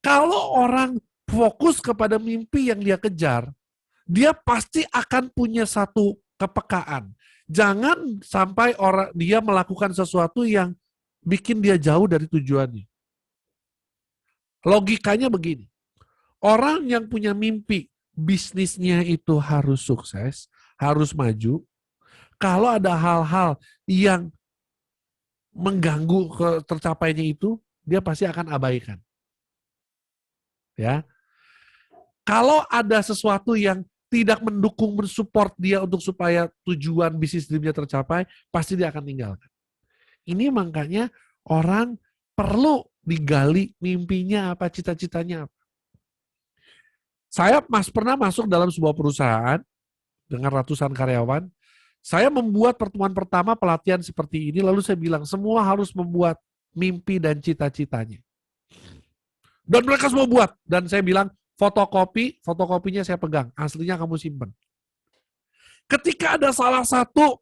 Kalau orang fokus kepada mimpi yang dia kejar, dia pasti akan punya satu kepekaan. Jangan sampai dia melakukan sesuatu yang bikin dia jauh dari tujuannya. Logikanya begini, orang yang punya mimpi, bisnisnya itu harus sukses, harus maju. Kalau ada hal-hal yang mengganggu tercapainya itu, dia pasti akan abaikan. Ya, kalau ada sesuatu yang tidak mendukung, mensupport dia untuk supaya tujuan bisnis dreamnya tercapai, pasti dia akan tinggalkan. Ini makanya orang perlu digali mimpinya apa, cita-citanya apa. Saya pernah masuk dalam sebuah perusahaan dengan ratusan karyawan. Saya membuat pertemuan pertama pelatihan seperti ini, lalu saya bilang semua harus membuat mimpi dan cita-citanya. Dan mereka semua buat. Dan saya bilang, fotokopinya saya pegang. Aslinya kamu simpen. Ketika ada salah satu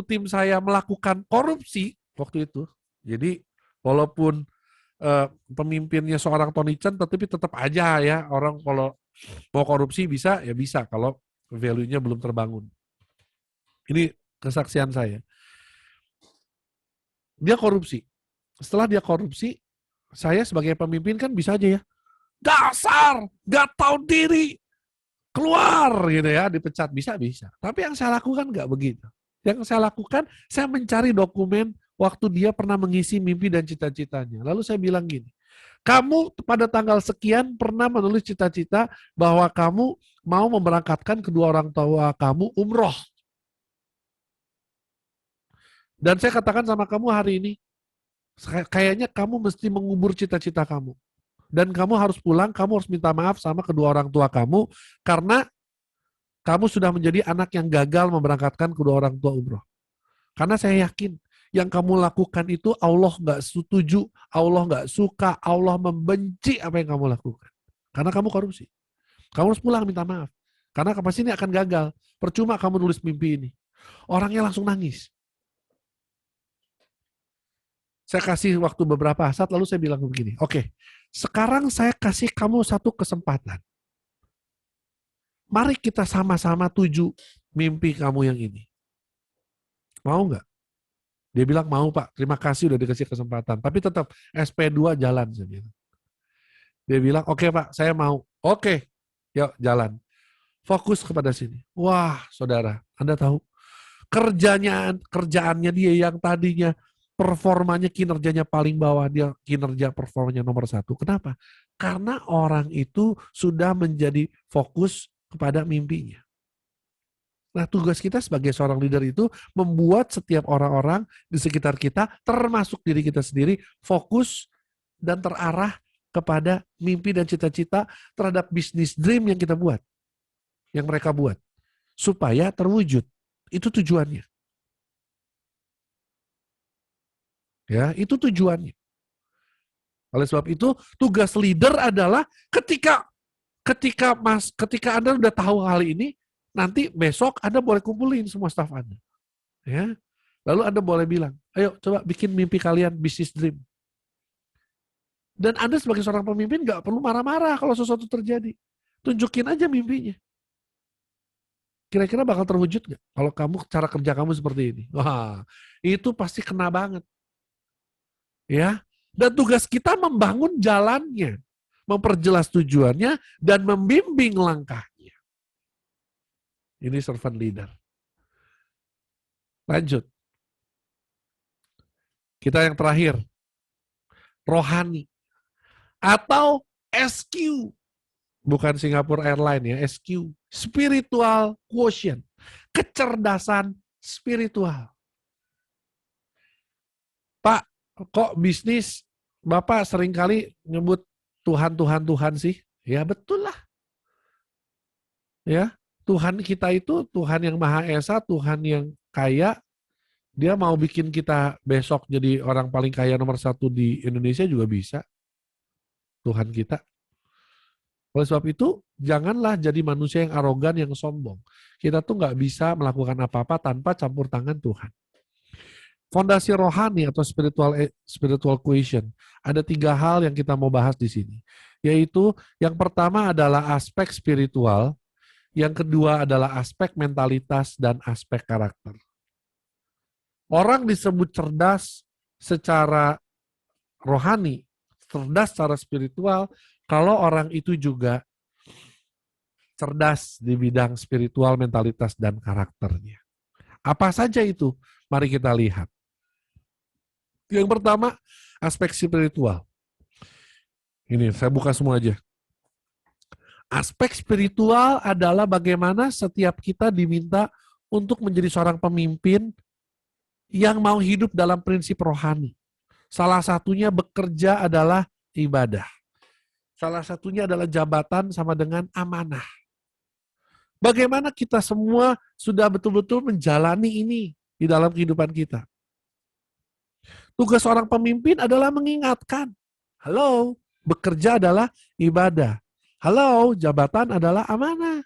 tim saya melakukan korupsi waktu itu. Jadi walaupun pemimpinnya seorang Tony Chen, tetapi tetap aja ya orang kalau mau korupsi bisa ya bisa kalau value-nya belum terbangun. Ini kesaksian saya. Dia korupsi. Setelah dia korupsi, saya sebagai pemimpin kan bisa aja ya, dasar, gak tahu diri, keluar gitu ya, dipecat, bisa. Tapi yang saya lakukan nggak begitu. Yang saya lakukan, saya mencari dokumen waktu dia pernah mengisi mimpi dan cita-citanya. Lalu saya bilang gini, kamu pada tanggal sekian pernah menulis cita-cita bahwa kamu mau memberangkatkan kedua orang tua kamu umroh. Dan saya katakan sama kamu hari ini, kayaknya kamu mesti mengubur cita-cita kamu. Dan kamu harus pulang, kamu harus minta maaf sama kedua orang tua kamu, karena kamu sudah menjadi anak yang gagal memberangkatkan kedua orang tua umroh. Karena saya yakin, yang kamu lakukan itu Allah nggak setuju, Allah nggak suka, Allah membenci apa yang kamu lakukan. Karena kamu korupsi. Kamu harus pulang minta maaf. Karena pasti ini akan gagal. Percuma kamu nulis mimpi ini. Orangnya langsung nangis. Saya kasih waktu beberapa saat, lalu saya bilang begini, oke, sekarang saya kasih kamu satu kesempatan. Mari kita sama-sama tuju mimpi kamu yang ini. Mau nggak? Dia bilang mau Pak, terima kasih udah dikasih kesempatan. Tapi tetap SP2 jalan. Saya bilang. Dia bilang, oke Pak, saya mau. Oke, yuk jalan. Fokus kepada sini. Wah, saudara, Anda tahu, kerjaannya dia yang tadinya performanya, kinerjanya paling bawah, dia kinerja performanya nomor 1. Kenapa? Karena orang itu sudah menjadi fokus kepada mimpinya. Nah, tugas kita sebagai seorang leader itu membuat setiap orang-orang di sekitar kita, termasuk diri kita sendiri, fokus dan terarah kepada mimpi dan cita-cita terhadap bisnis dream yang kita buat, yang mereka buat, supaya terwujud. Itu tujuannya. Ya, itu tujuannya. Oleh sebab itu, tugas leader adalah ketika Anda udah tahu hal ini, nanti besok Anda boleh kumpulin semua staf Anda. Ya. Lalu Anda boleh bilang, ayo coba bikin mimpi kalian business dream. Dan Anda sebagai seorang pemimpin nggak perlu marah-marah kalau sesuatu terjadi. Tunjukin aja mimpinya. Kira-kira bakal terwujud nggak? Kalau cara kerja kamu seperti ini. Wah, itu pasti kena banget. Ya, dan tugas kita membangun jalannya, memperjelas tujuannya, dan membimbing langkahnya. Ini servant leader. Lanjut. Kita yang terakhir. Rohani. Atau SQ. Bukan Singapore Airlines ya, SQ. Spiritual quotient. Kecerdasan spiritual. Pak, kok bisnis Bapak seringkali nyebut Tuhan sih? Ya betul lah. Ya, Tuhan kita itu Tuhan yang Maha Esa, Tuhan yang kaya. Dia mau bikin kita besok jadi orang paling kaya nomor 1 di Indonesia juga bisa. Tuhan kita. Oleh sebab itu, janganlah jadi manusia yang arogan, yang sombong. Kita tuh nggak bisa melakukan apa-apa tanpa campur tangan Tuhan. Fondasi rohani atau spiritual quotient. Ada 3 hal yang kita mau bahas di sini. Yaitu yang pertama adalah aspek spiritual, yang kedua adalah aspek mentalitas dan aspek karakter. Orang disebut cerdas secara rohani, cerdas secara spiritual, kalau orang itu juga cerdas di bidang spiritual, mentalitas, dan karakternya. Apa saja itu? Mari kita lihat. Yang pertama, aspek spiritual. Ini, saya buka semua aja. Aspek spiritual adalah bagaimana setiap kita diminta untuk menjadi seorang pemimpin yang mau hidup dalam prinsip rohani. Salah satunya bekerja adalah ibadah. Salah satunya adalah jabatan sama dengan amanah. Bagaimana kita semua sudah betul-betul menjalani ini di dalam kehidupan kita. Tugas seorang pemimpin adalah mengingatkan. Halo, bekerja adalah ibadah. Halo, jabatan adalah amanah.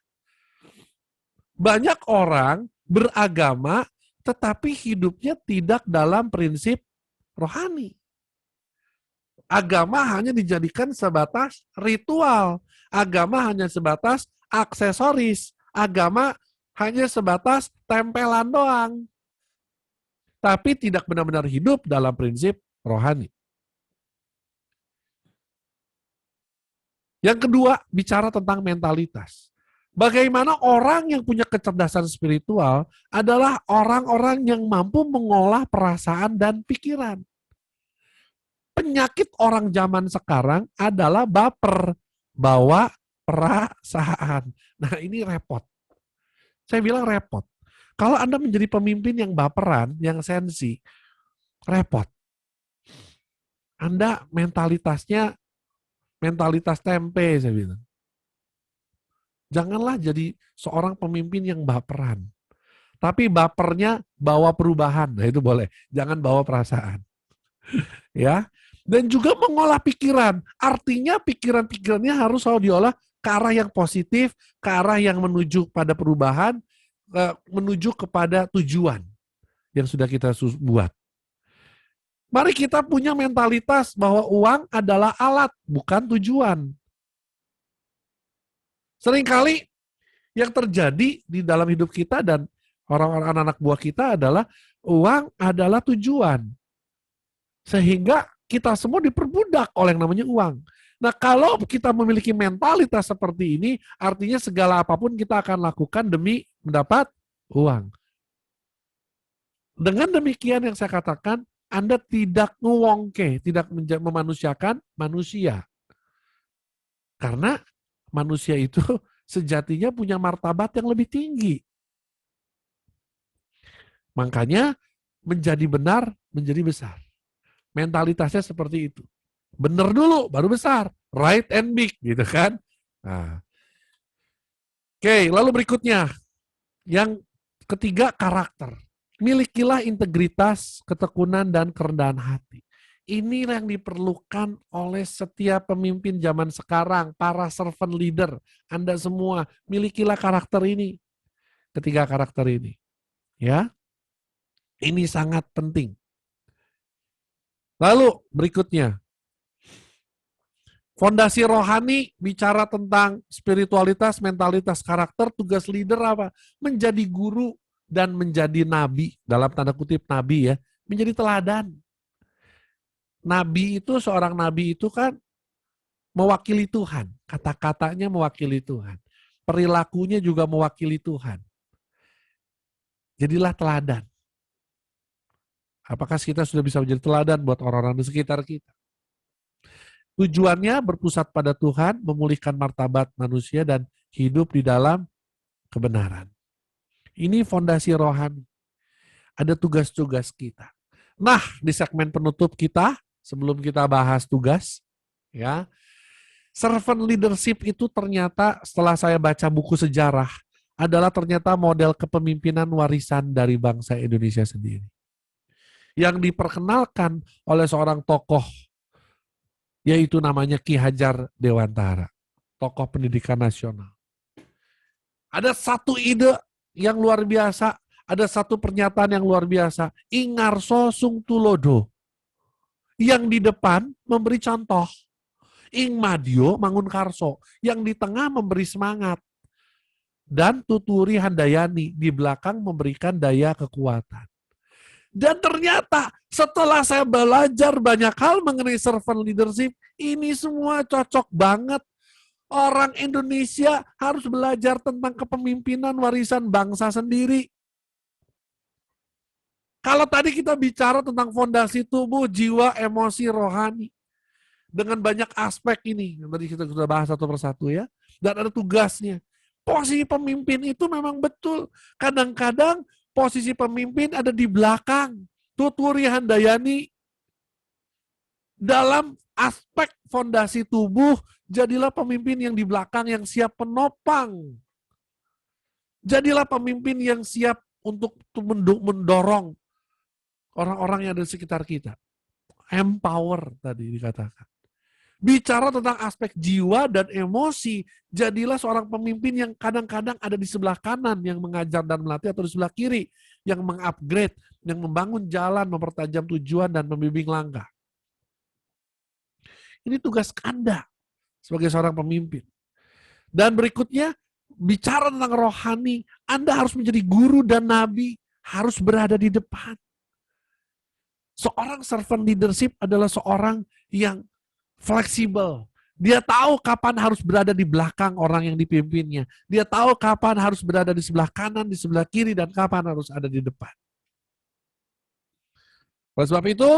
Banyak orang beragama tetapi hidupnya tidak dalam prinsip rohani. Agama hanya dijadikan sebatas ritual. Agama hanya sebatas aksesoris. Agama hanya sebatas tempelan doang. Tapi tidak benar-benar hidup dalam prinsip rohani. Yang kedua, bicara tentang mentalitas. Bagaimana orang yang punya kecerdasan spiritual adalah orang-orang yang mampu mengolah perasaan dan pikiran. Penyakit orang zaman sekarang adalah baper, bawa perasaan. Nah, ini repot. Saya bilang repot. Kalau Anda menjadi pemimpin yang baperan, yang sensi, repot. Anda mentalitasnya mentalitas tempe, saya bilang. Janganlah jadi seorang pemimpin yang baperan. Tapi bapernya bawa perubahan. Nah, itu boleh. Jangan bawa perasaan. Ya. Dan juga mengolah pikiran. Artinya pikiran-pikirannya harus selalu diolah ke arah yang positif, ke arah yang menuju pada perubahan, menuju kepada tujuan yang sudah kita buat. Mari kita punya mentalitas bahwa uang adalah alat, bukan tujuan. Seringkali yang terjadi di dalam hidup kita dan orang-orang anak buah kita adalah uang adalah tujuan. Sehingga kita semua diperbudak oleh yang namanya uang. Nah, kalau kita memiliki mentalitas seperti ini, artinya segala apapun kita akan lakukan demi mendapat uang. Dengan demikian yang saya katakan, Anda tidak ngewongke, tidak memanusiakan manusia. Karena manusia itu sejatinya punya martabat yang lebih tinggi. Makanya menjadi benar, menjadi besar. Mentalitasnya seperti itu. Benar dulu, baru besar. Right and big, gitu kan. Nah. Oke, lalu berikutnya. Yang ketiga, karakter. Milikilah integritas, ketekunan, dan kerendahan hati. Ini yang diperlukan oleh setiap pemimpin zaman sekarang, para servant leader. Anda semua, milikilah karakter ini. Ketiga karakter ini. Ya, ini sangat penting. Lalu berikutnya, fondasi rohani bicara tentang spiritualitas, mentalitas, karakter, tugas leader apa? Menjadi guru dan menjadi nabi, dalam tanda kutip nabi ya, menjadi teladan. Nabi itu, seorang nabi itu kan mewakili Tuhan, kata-katanya mewakili Tuhan, perilakunya juga mewakili Tuhan. Jadilah teladan. Apakah kita sudah bisa menjadi teladan buat orang-orang di sekitar kita? Tujuannya berpusat pada Tuhan, memulihkan martabat manusia dan hidup di dalam kebenaran. Ini fondasi rohani. Ada tugas-tugas kita. Nah, di segmen penutup kita, sebelum kita bahas tugas, ya, servant leadership itu ternyata setelah saya baca buku sejarah, adalah ternyata model kepemimpinan warisan dari bangsa Indonesia sendiri. Yang diperkenalkan oleh seorang tokoh, yaitu namanya Ki Hajar Dewantara, tokoh pendidikan nasional. Ada satu ide yang luar biasa, ada satu pernyataan yang luar biasa, Ingarso Sung Tulodo, yang di depan memberi contoh, Ing Madio Mangunkarso, yang di tengah memberi semangat, dan Tuturi Handayani di belakang memberikan daya kekuatan. Dan ternyata setelah saya belajar banyak hal mengenai servant leadership, ini semua cocok banget. Orang Indonesia harus belajar tentang kepemimpinan warisan bangsa sendiri. Kalau tadi kita bicara tentang fondasi tubuh, jiwa, emosi, rohani. Dengan banyak aspek ini, yang tadi kita sudah bahas satu persatu ya. Dan ada tugasnya. Posisi pemimpin itu memang betul. Kadang-kadang posisi pemimpin ada di belakang. Tuturi Handayani dalam aspek fondasi tubuh, jadilah pemimpin yang di belakang yang siap penopang. Jadilah pemimpin yang siap untuk mendorong orang-orang yang ada di sekitar kita. empower tadi dikatakan. Bicara tentang aspek jiwa dan emosi, jadilah seorang pemimpin yang kadang-kadang ada di sebelah kanan yang mengajar dan melatih, atau di sebelah kiri yang mengupgrade, yang membangun jalan, mempertajam tujuan dan membimbing langkah. Ini tugas Anda sebagai seorang pemimpin. Dan berikutnya, bicara tentang rohani, Anda harus menjadi guru dan nabi, harus berada di depan. Seorang servant leadership adalah seorang yang fleksibel. Dia tahu kapan harus berada di belakang orang yang dipimpinnya. Dia tahu kapan harus berada di sebelah kanan, di sebelah kiri, dan kapan harus ada di depan. Oleh sebab itu,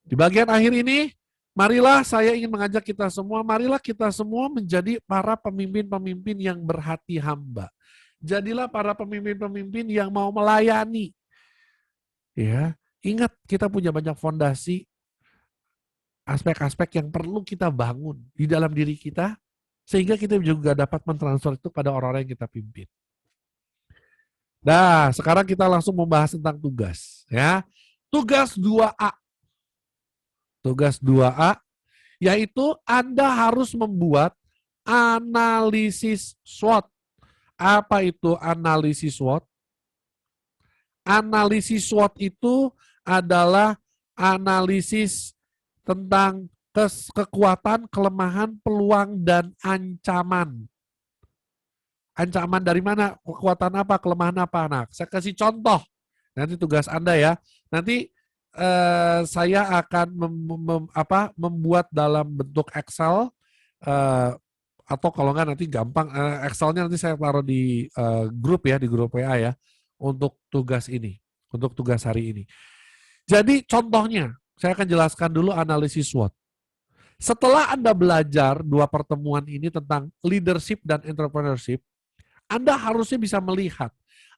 di bagian akhir ini, marilah saya ingin mengajak kita semua, marilah kita semua menjadi para pemimpin-pemimpin yang berhati hamba. Jadilah para pemimpin-pemimpin yang mau melayani. Ya, ingat kita punya banyak fondasi, aspek-aspek yang perlu kita bangun di dalam diri kita, sehingga kita juga dapat mentransfer itu pada orang-orang yang kita pimpin. Nah, sekarang kita langsung membahas tentang tugas. Ya, tugas 2A. Tugas 2A, yaitu Anda harus membuat analisis SWOT. Apa itu analisis SWOT? Analisis SWOT itu adalah analisis tentang kekuatan, kelemahan, peluang, dan ancaman. Ancaman dari mana? Kekuatan apa? Kelemahan apa? Nah, saya kasih contoh. Nanti tugas Anda ya. Nanti saya akan membuat dalam bentuk Excel, atau kalau nggak nanti gampang, Excelnya nanti saya taruh di grup ya, di grup WA ya, untuk tugas ini, untuk tugas hari ini. Jadi contohnya, saya akan jelaskan dulu analisis SWOT. Setelah Anda belajar 2 pertemuan ini tentang leadership dan entrepreneurship, Anda harusnya bisa melihat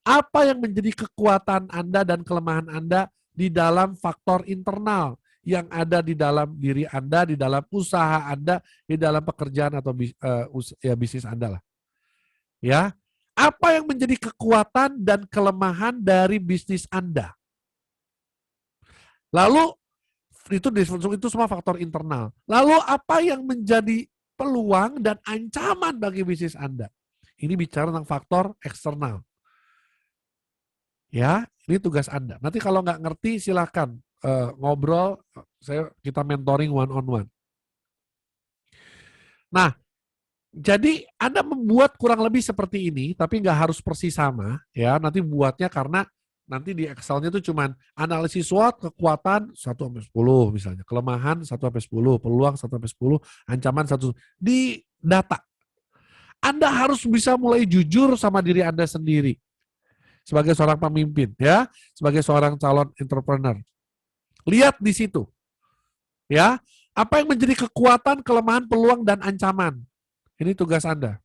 apa yang menjadi kekuatan Anda dan kelemahan Anda di dalam faktor internal yang ada di dalam diri Anda, di dalam usaha Anda, di dalam pekerjaan atau bisnis Anda lah. Ya, apa yang menjadi kekuatan dan kelemahan dari bisnis Anda? Lalu itu semua faktor internal. Lalu apa yang menjadi peluang dan ancaman bagi bisnis Anda? Ini bicara tentang faktor eksternal. Ya, ini tugas Anda. Nanti kalau nggak ngerti silakan ngobrol, kita mentoring one on one. Nah, jadi Anda membuat kurang lebih seperti ini, tapi nggak harus persis sama, ya. Nanti buatnya karena nanti di Excel-nya itu cuman analisis SWOT, kekuatan 1-10 misalnya, kelemahan 1-10, peluang 1-10, ancaman 1 di data. Anda harus bisa mulai jujur sama diri Anda sendiri sebagai seorang pemimpin, ya, sebagai seorang calon entrepreneur. Lihat di situ, ya, apa yang menjadi kekuatan, kelemahan, peluang, dan ancaman. Ini tugas Anda.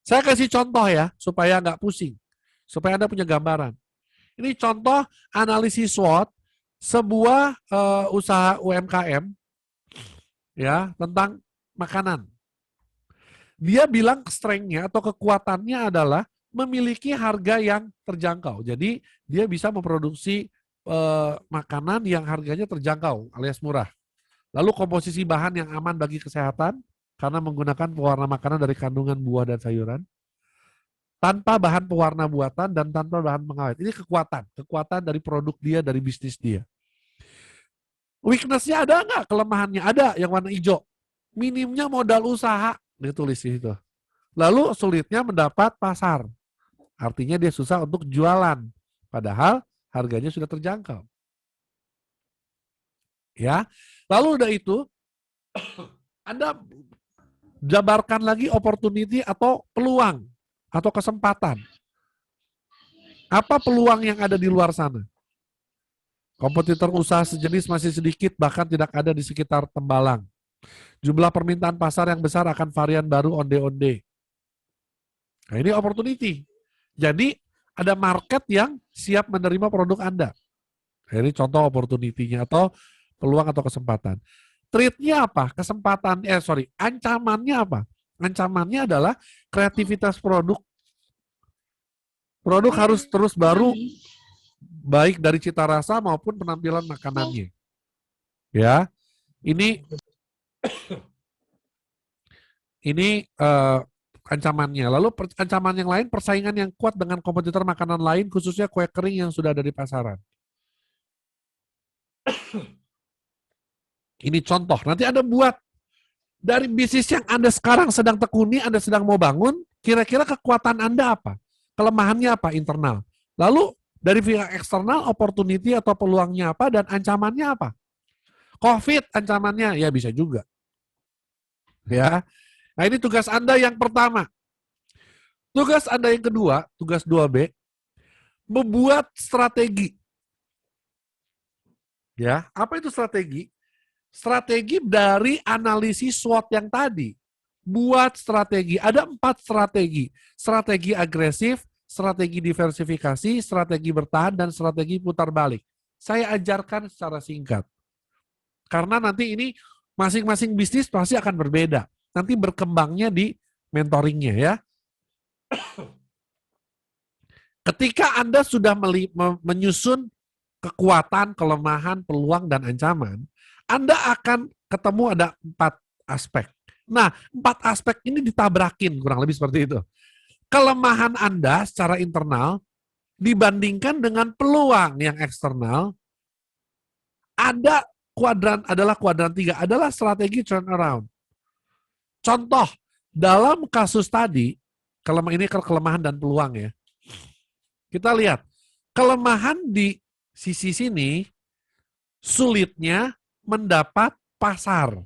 Saya kasih contoh ya, supaya nggak pusing, supaya Anda punya gambaran. Ini contoh analisis SWOT sebuah usaha UMKM, ya, tentang makanan. Dia bilang strength-nya atau kekuatannya adalah memiliki harga yang terjangkau. Jadi dia bisa memproduksi makanan yang harganya terjangkau alias murah. Lalu komposisi bahan yang aman bagi kesehatan karena menggunakan pewarna makanan dari kandungan buah dan sayuran. Tanpa bahan pewarna buatan dan tanpa bahan pengawet. Ini kekuatan dari produk dia, dari bisnis dia. Weakness-nya ada nggak? Kelemahannya ada, yang warna hijau. Minimnya modal usaha, ditulis di situ. Lalu sulitnya mendapat pasar. Artinya dia susah untuk jualan. Padahal harganya sudah terjangkau. Ya. Lalu udah itu, Anda jabarkan lagi opportunity atau peluang atau kesempatan. Apa peluang yang ada di luar sana? Kompetitor usaha sejenis masih sedikit, bahkan tidak ada di sekitar Tembalang. Jumlah permintaan pasar yang besar akan varian baru onde-onde. Nah, ini opportunity. Jadi ada market yang siap menerima produk Anda. Ini contoh opportunity-nya atau peluang atau kesempatan. Threat-nya apa? Ancamannya apa? Ancamannya adalah kreativitas produk. Produk harus terus baru baik dari cita rasa maupun penampilan makanannya. Ya, ini ancamannya. Lalu ancaman yang lain, persaingan yang kuat dengan kompetitor makanan lain, khususnya kue kering yang sudah ada di pasaran. Ini contoh. Nanti Anda buat dari bisnis yang Anda sekarang sedang tekuni, Anda sedang mau bangun, kira-kira kekuatan Anda apa? Kelemahannya apa internal? Lalu dari pihak eksternal, opportunity atau peluangnya apa dan ancamannya apa? COVID ancamannya, ya bisa juga. Ya. Nah ini tugas Anda yang pertama. Tugas Anda yang kedua, tugas 2B, membuat strategi. Ya, apa itu strategi? Strategi dari analisis SWOT yang tadi. Buat strategi. Ada 4 strategi. Strategi agresif, strategi diversifikasi, strategi bertahan, dan strategi putar balik. Saya ajarkan secara singkat. Karena nanti ini masing-masing bisnis pasti akan berbeda. Nanti berkembangnya di mentoringnya ya. Ketika Anda sudah menyusun kekuatan, kelemahan, peluang, dan ancaman, Anda akan ketemu ada 4 aspek. Nah, 4 aspek ini ditabrakin, kurang lebih seperti itu. Kelemahan Anda secara internal dibandingkan dengan peluang yang eksternal, adalah kuadran 3, adalah strategi turnaround. Contoh, dalam kasus tadi, ini kelemahan dan peluang ya. Kita lihat, kelemahan di sisi sini, sulitnya mendapat pasar.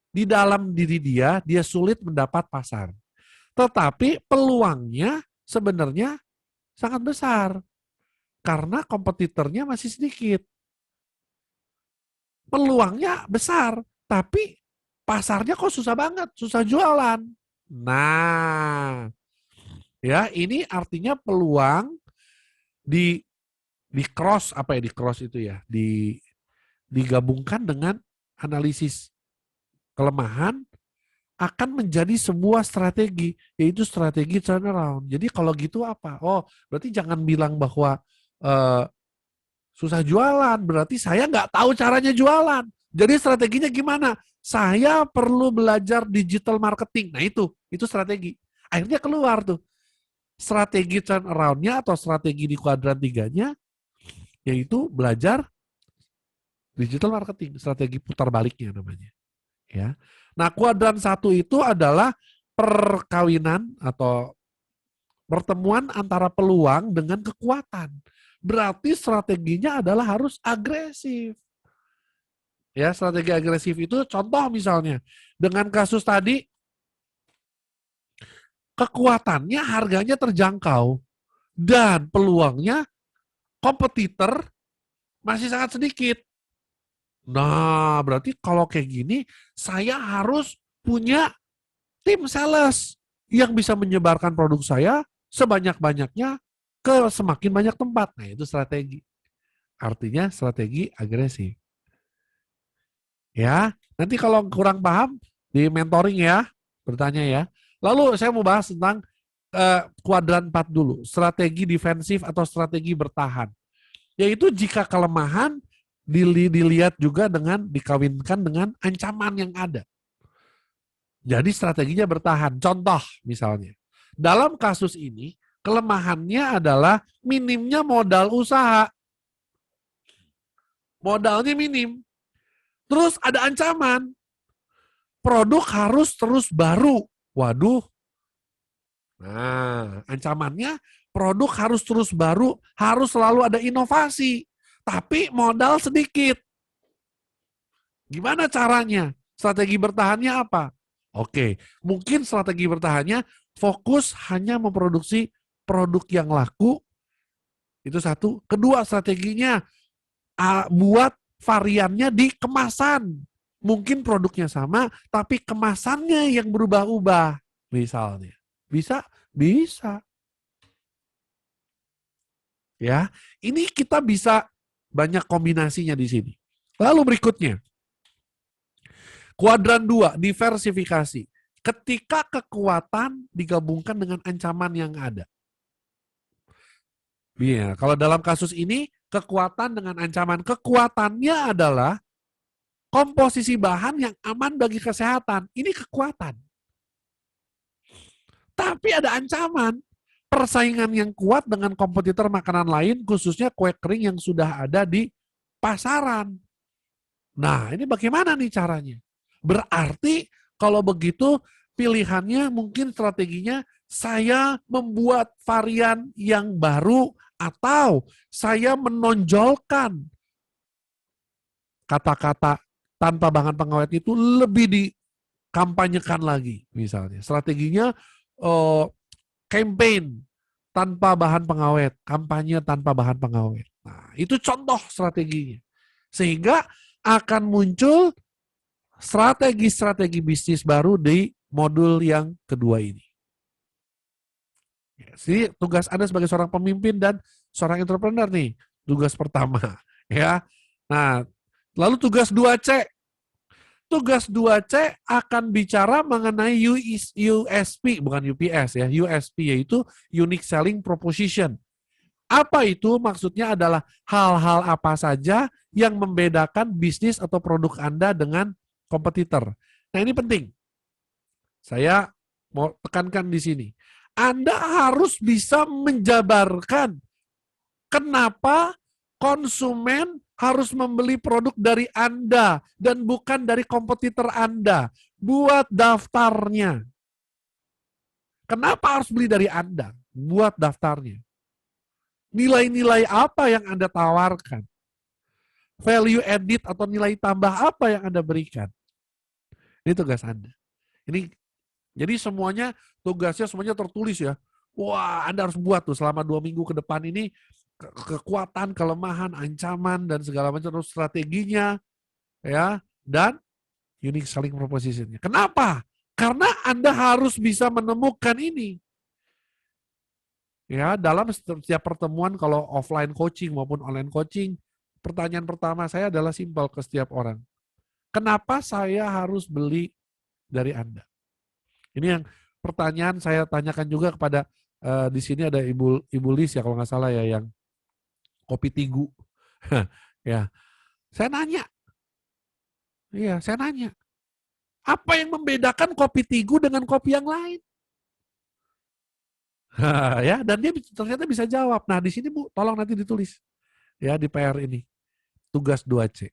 Di dalam diri dia sulit mendapat pasar. Tetapi peluangnya sebenarnya sangat besar. Karena kompetitornya masih sedikit. Peluangnya besar, tapi pasarnya kok susah banget, susah jualan. Nah, ya ini artinya peluang di cross itu ya, digabungkan dengan analisis kelemahan akan menjadi sebuah strategi, yaitu strategi turnaround. Jadi kalau gitu apa? Oh, berarti jangan bilang bahwa susah jualan, berarti saya nggak tahu caranya jualan. Jadi strateginya gimana? Saya perlu belajar digital marketing. Nah itu strategi. Akhirnya keluar tuh. Strategi turnaround-nya atau strategi di kuadran 3-nya, yaitu belajar digital marketing, strategi putar baliknya namanya. Ya. Nah, kuadran 1 itu adalah perkawinan atau pertemuan antara peluang dengan kekuatan. Berarti strateginya adalah harus agresif. Ya, strategi agresif itu contoh misalnya dengan kasus tadi kekuatannya harganya terjangkau dan peluangnya kompetitor masih sangat sedikit. Nah, berarti kalau kayak gini, saya harus punya tim sales yang bisa menyebarkan produk saya sebanyak-banyaknya ke semakin banyak tempat. Nah, itu strategi. Artinya strategi agresif. Ya, nanti kalau kurang paham di mentoring ya, bertanya ya. Lalu saya mau bahas tentang kuadran 4 dulu, strategi defensif atau strategi bertahan. Yaitu jika kelemahan dilihat juga dengan dikawinkan dengan ancaman yang ada. Jadi strateginya bertahan. Contoh misalnya, dalam kasus ini kelemahannya adalah minimnya modal usaha. Modalnya minim. Terus ada ancaman, produk harus terus baru. Waduh. Nah, ancamannya produk harus terus baru, harus selalu ada inovasi. Tapi modal sedikit. Gimana caranya? Strategi bertahannya apa? Oke, mungkin strategi bertahannya fokus hanya memproduksi produk yang laku. Itu satu. Kedua, strateginya buat variannya di kemasan. Mungkin produknya sama, tapi kemasannya yang berubah-ubah. Misalnya. Bisa? Bisa. Ya, ini kita bisa banyak kombinasinya di sini. Lalu berikutnya, kuadran 2, diversifikasi. Ketika kekuatan digabungkan dengan ancaman yang ada. Iya, kalau dalam kasus ini kekuatan dengan ancaman. Kekuatannya adalah komposisi bahan yang aman bagi kesehatan. Ini kekuatan. Tapi ada ancaman. Persaingan yang kuat dengan kompetitor makanan lain, khususnya kue kering yang sudah ada di pasaran. Nah, ini bagaimana nih caranya? Berarti kalau begitu pilihannya mungkin strateginya saya membuat varian yang baru atau saya menonjolkan kata-kata tanpa bahan pengawet itu lebih dikampanyekan lagi misalnya. Strateginya campaign tanpa bahan pengawet, kampanye tanpa bahan pengawet. Nah, itu contoh strateginya. Sehingga akan muncul strategi-strategi bisnis baru di modul yang kedua ini. Jadi tugas Anda sebagai seorang pemimpin dan seorang entrepreneur nih, tugas pertama. Ya. Nah, lalu tugas 2C. Tugas 2C akan bicara mengenai USP, bukan UPS ya, USP yaitu Unique Selling Proposition. Apa itu? Maksudnya adalah hal-hal apa saja yang membedakan bisnis atau produk Anda dengan kompetitor. Nah, ini penting. Saya mau tekankan di sini. Anda harus bisa menjabarkan kenapa konsumen harus membeli produk dari Anda dan bukan dari kompetitor Anda. Buat daftarnya. Kenapa harus beli dari Anda? Buat daftarnya. Nilai-nilai apa yang Anda tawarkan? Value added atau nilai tambah apa yang Anda berikan? Ini tugas Anda. Jadi tugasnya semuanya tertulis ya. Wah, Anda harus buat tuh selama 2 minggu ke depan ini kekuatan, kelemahan, ancaman, dan segala macam terus strateginya, ya, dan unique selling proposition-nya. Kenapa? Karena Anda harus bisa menemukan ini. Ya, dalam setiap pertemuan kalau offline coaching maupun online coaching, pertanyaan pertama saya adalah simpel ke setiap orang. Kenapa saya harus beli dari Anda? Ini yang pertanyaan saya tanyakan juga kepada di sini ada Ibu Lis ya kalau nggak salah ya yang kopi Tigu. Ya, saya nanya. Iya, saya nanya. Apa yang membedakan kopi Tigu dengan kopi yang lain? Ya, dan dia ternyata bisa jawab. Nah, di sini Bu, tolong nanti ditulis. Ya, di PR ini. Tugas 2C.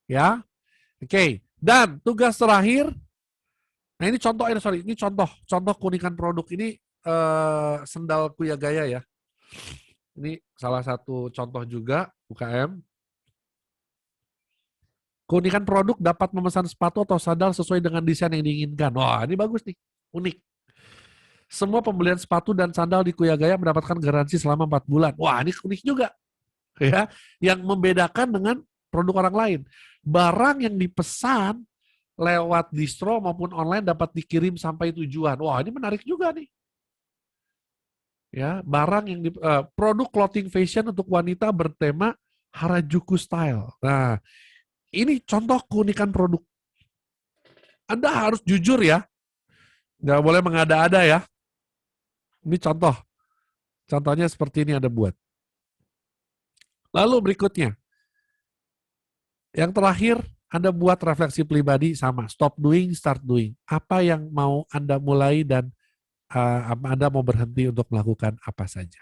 Ya. Oke. Dan tugas terakhir. Nah, ini contoh keunikan produk ini sendal Kuya Gaya ya. Ini salah satu contoh juga UKM. Keunikan produk dapat memesan sepatu atau sandal sesuai dengan desain yang diinginkan. Wah, ini bagus nih. Unik. Semua pembelian sepatu dan sandal di Kuya Gaya mendapatkan garansi selama 4 bulan. Wah, ini unik juga. Ya, yang membedakan dengan produk orang lain. Barang yang dipesan lewat distro maupun online dapat dikirim sampai tujuan. Wah, ini menarik juga nih. Ya, barang yang produk clothing fashion untuk wanita bertema Harajuku style. Nah, ini contoh keunikan produk. Anda harus jujur ya. Nggak boleh mengada-ada ya. Ini contoh. Contohnya seperti ini Anda buat. Lalu berikutnya. Yang terakhir, Anda buat refleksi pribadi sama. Stop doing, start doing. Apa yang mau Anda mulai dan Anda mau berhenti untuk melakukan apa saja.